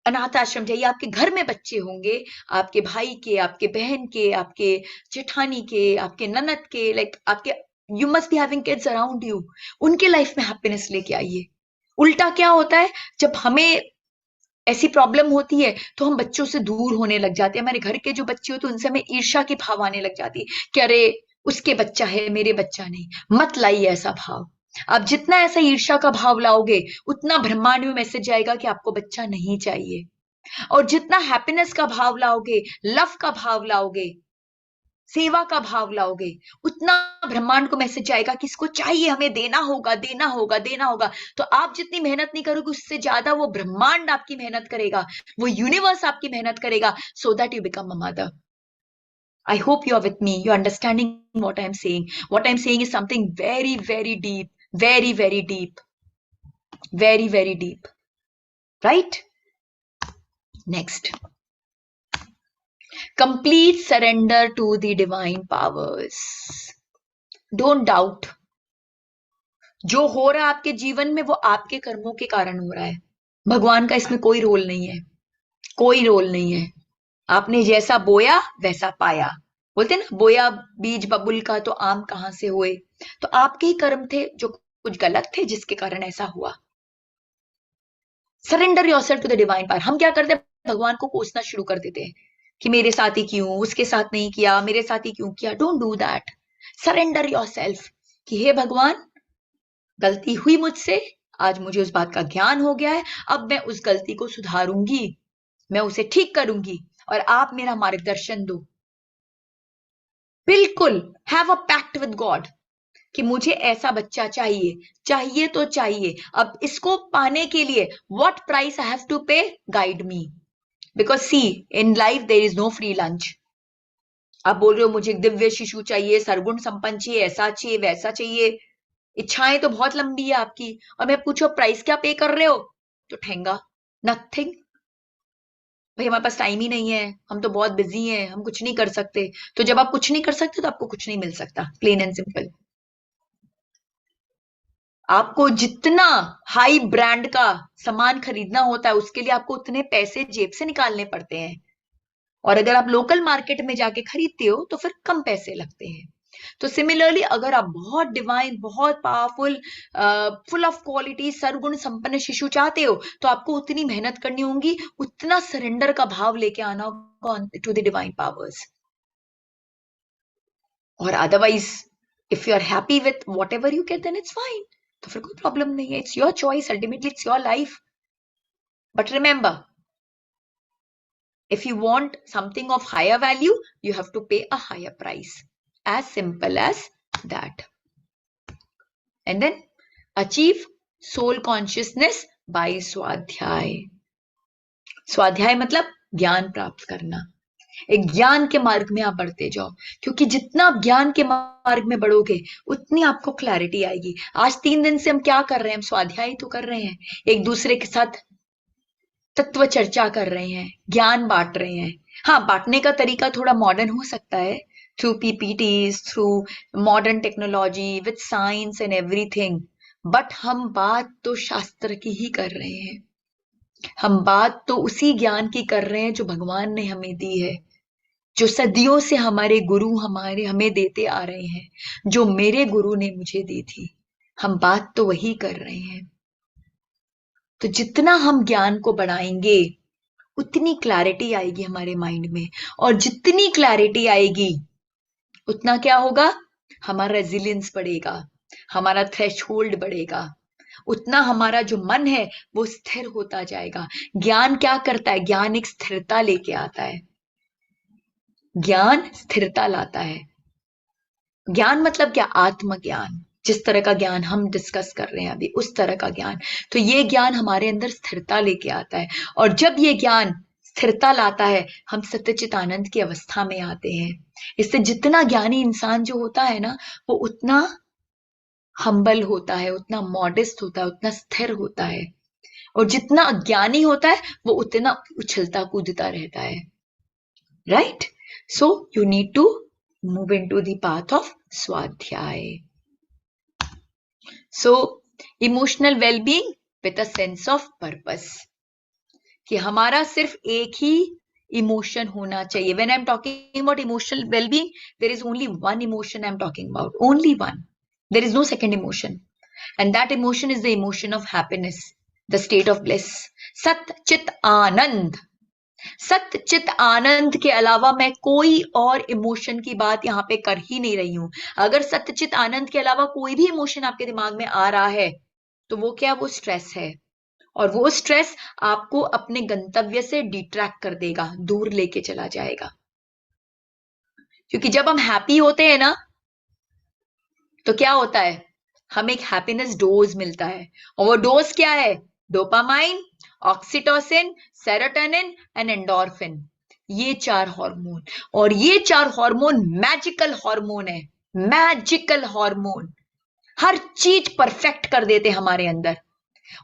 अनाथ आश्रम जाइए, आपके घर में बच्चे होंगे, आपके भाई के, आपके बहन के, आपके जेठानी के, आपके ननद के, लाइक आपके, you must be having kids around you, उनके लाइफ में हैप्पीनेस लेके आइए। उल्टा क्या होता है, जब हमें ऐसी प्रॉब्लम होती है तो हम बच्चों से दूर होने लग जाते हैं। हमारे घर के जो बच्चे होते हैं उनसे हमें ईर्ष्या के भाव आने लग जाती है कि अरे उसके बच्चा है, मेरे बच्चा नहीं। मत लाइए ऐसा भाव। आप जितना ऐसा ईर्ष्या का भाव लाओगे उतना ब्रह्मांड में मैसेज जाएगा कि आपको बच्चा नहीं चाहिए। और जितना हैप्पीनेस का भाव लाओगे, लव का भाव लाओगे, सेवा का भाव लाओगे, उतना ब्रह्मांड को मैसेज जाएगा कि इसको चाहिए, हमें देना होगा, देना होगा, देना होगा। तो आप जितनी मेहनत नहीं करोगे उससे ज्यादा वो ब्रह्मांड आपकी मेहनत करेगा, वो यूनिवर्स आपकी मेहनत करेगा, so that you become a mother. I hope you are with me. You're understanding what I'm saying. What I'm saying is something very, very deep, very, very deep, very, very deep. Right? Next. Complete surrender to the divine powers. Don't doubt. जो हो रहा है आपके जीवन में वो आपके कर्मों के कारण हो रहा है, भगवान का इसमें कोई रोल नहीं है, कोई रोल नहीं है। आपने जैसा बोया वैसा पाया, बोलते ना, बोया बीज बबुल का तो आम कहां से हुए। तो आपके ही कर्म थे जो कुछ गलत थे जिसके कारण ऐसा हुआ। Surrender yourself to the divine power. हम क्या करते हैं, भगवान को कोसना शुरू कर देते हैं कि मेरे साथ ही क्यों, उसके साथ नहीं किया, मेरे साथ ही क्यों किया। Don't do that. Surrender yourself कि हे भगवान, गलती हुई मुझसे, आज मुझे उस बात का ज्ञान हो गया है, अब मैं उस गलती को सुधारूंगी, मैं उसे ठीक करूंगी और आप मेरा मार्गदर्शन दो। बिल्कुल have a pact with God कि मुझे ऐसा बच्चा चाहिए, चाहिए तो चाहिए। अब इसको पाने के लिए what price I have to pay, guide me. Because see, in life there is no free lunch. आप बोल रहे हो मुझे एक दिव्य शिशु चाहिए, सरगुण संपन्न चाहिए, ऐसा चाहिए, वैसा चाहिए, इच्छाएं तो बहुत लंबी है आपकी, और मैं पूछो प्राइस क्या पे कर रहे हो, तो ठेंगा, नथिंग। भाई हमारे पास टाइम ही नहीं है, हम तो बहुत बिजी हैं, हम कुछ नहीं कर सकते। तो जब आप कुछ नहीं कर सकते तो आपको कुछ नहीं मिल सकता, प्लेन एंड सिंपल। आपको जितना हाई ब्रांड का सामान खरीदना होता है उसके लिए आपको उतने पैसे जेब से निकालने पड़ते हैं, और अगर आप लोकल मार्केट में जाके खरीदते हो तो फिर कम पैसे लगते हैं। तो सिमिलरली अगर आप बहुत डिवाइन, बहुत powerful, full of quality, Sargun संपन्न शिशु चाहते हो तो आपको उतनी मेहनत करनी होगी, उतना सरेंडर का भाव लेके आना होगा टू द डिवाइन पावर्स। और otherwise if you are happy with whatever you get then it's fine. तो फिर कोई प्रॉब्लम नहीं है, it's your choice, ultimately it's your life. But remember, if you want something of higher value, you have to pay a higher price. As simple as that. And then achieve soul consciousness by स्वाध्याय। स्वाध्याय मतलब ज्ञान प्राप्त करना। एक ज्ञान के मार्ग में आप बढ़ते जाओ, क्योंकि जितना आप ज्ञान के मार्ग में बढ़ोगे उतनी आपको क्लैरिटी आएगी। आज 3 दिन से हम क्या कर रहे हैं, हम स्वाध्याय तो कर रहे हैं, एक दूसरे के साथ तत्व चर्चा कर रहे हैं, ज्ञान बांट रहे हैं। हाँ, बांटने का तरीका थोड़ा मॉडर्न हो सकता है, through PPTs, through modern technology, with science and everything, but हम बात तो शास्त्र की ही कर रहे हैं। हम बात तो उसी ज्ञान की कर रहे हैं जो भगवान ने हमें दी है, जो सदियों से हमारे गुरु हमें देते आ रहे हैं, जो मेरे गुरु ने मुझे दी थी। हम बात तो वही कर रहे हैं। तो जितना हम ज्ञान को बढ़ाएंगे उतनी क्लैरिटी आएगी हमारे माइंड में, और जितनी क्लैरिटी आएगी उतना क्या होगा, हमारा रेजिलियंस बढ़ेगा, हमारा थ्रेशहोल्ड बढ़ेगा, उतना हमारा जो मन है वो स्थिर होता जाएगा। ज्ञान क्या करता है, ज्ञान एक स्थिरता लेके आता है, ज्ञान स्थिरता लाता है। ज्ञान मतलब क्या, आत्मज्ञान। जिस तरह का ज्ञान हम डिस्कस कर रहे हैं अभी, उस तरह का ज्ञान। तो ये ज्ञान हमारे अंदर स्थिरता लेके आता है, और जब ये ज्ञान स्थिरता लाता है, हम सत्यचित आनंद की अवस्था में आते हैं। इससे जितना ज्ञानी इंसान जो होता है ना, वो उतना हम्बल होता है, उतना मॉडेस्ट होता है, उतना स्थिर होता है। और जितना अज्ञानी होता है, वो उतना उछलता कूदता रहता है। Right? So you need to move in to the path of swadhyaya. So, emotional wellbeing with a sense of purpose, कि हमारा सिर्फ एक ही इमोशन होना चाहिए. When I'm talking about emotional well-being, there is only one emotion I'm talking about. Only one. There is no second emotion. And that emotion is the emotion of happiness, the state of bliss. सत चित आनंद. सत्य चित आनंद के अलावा मैं कोई और इमोशन की बात यहाँ पे कर ही नहीं रही हूं. अगर सत्य चित आनंद के अलावा कोई भी इमोशन आपके दिमाग में आ रहा है, तो वो क्या? वो स्ट्रेस है. और वो स्ट्रेस आपको अपने गंतव्य से डिट्रैक्ट कर देगा, दूर लेके चला जाएगा. क्योंकि जब हम हैप्पी होते हैं ना, तो क्या होता है? हमें एक हैप्पीनेस डोज मिलता है. और वो डोज क्या है? Dopamine, oxytocin, serotonin and endorphin. ये 4 हार्मोन. और ये 4 हार्मोन मैजिकल हार्मोन है. मैजिकल हार्मोन हर चीज परफेक्ट कर देते हैं हमारे अंदर.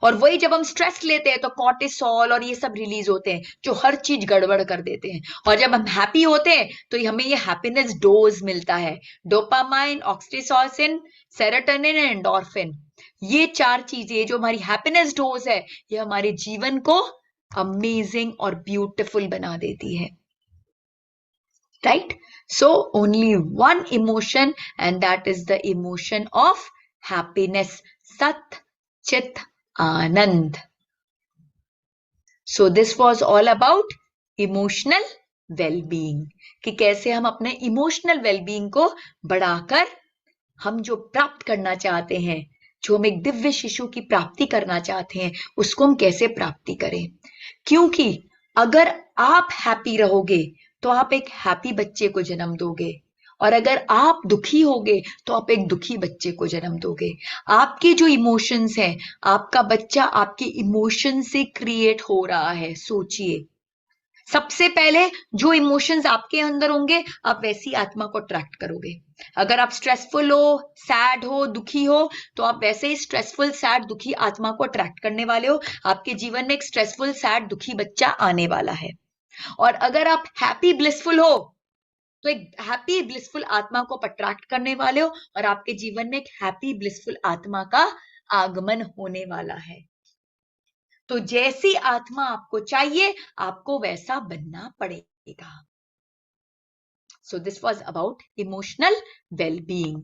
और वही जब हम स्ट्रेस लेते हैं तो कॉर्टिसोल और ये सब रिलीज होते हैं, जो हर चीज गड़बड़ कर देते हैं. और जब हम हैप्पी होते हैं तो हमें ये हैप्पीनेस डोज मिलता है. Dopamine, oxytocin, serotonin and endorphin. ये 4 चीजें जो हमारी हैप्पीनेस डोज है, ये हमारे जीवन को अमेजिंग और ब्यूटिफुल बना देती है. Right? So only one emotion, and that is the emotion of happiness. सत चित आनंद. So this was all about emotional well-being, कि कैसे हम अपने इमोशनल वेलबींग को बढ़ाकर हम जो प्राप्त करना चाहते हैं, जो हम एक दिव्य शिशु की प्राप्ति करना चाहते हैं, उसको हम कैसे प्राप्ति करें. क्योंकि अगर आप हैप्पी रहोगे तो आप एक हैप्पी बच्चे को जन्म दोगे, और अगर आप दुखी होगे तो आप एक दुखी बच्चे को जन्म दोगे. आपके जो इमोशंस हैं, आपका बच्चा आपके इमोशन से क्रिएट हो रहा है. सोचिए, सबसे पहले जो इमोशंस आपके अंदर होंगे, आप वैसी आत्मा को अट्रैक्ट करोगे. अगर आप स्ट्रेसफुल हो, सैड हो, दुखी हो, तो आप वैसे ही स्ट्रेसफुल, सैड, दुखी आत्मा को अट्रैक्ट करने वाले हो. आपके जीवन में एक स्ट्रेसफुल, सैड, दुखी बच्चा आने वाला है. और अगर आप हैप्पी, ब्लिसफुल हो, तो एक हैप्पी ब्लिसफुल आत्मा को अट्रैक्ट करने वाले हो, और आपके जीवन में एक हैप्पी ब्लिसफुल आत्मा का आगमन होने वाला है. तो जैसी आत्मा आपको चाहिए, आपको वैसा बनना पड़ेगा. So this was about emotional well-being.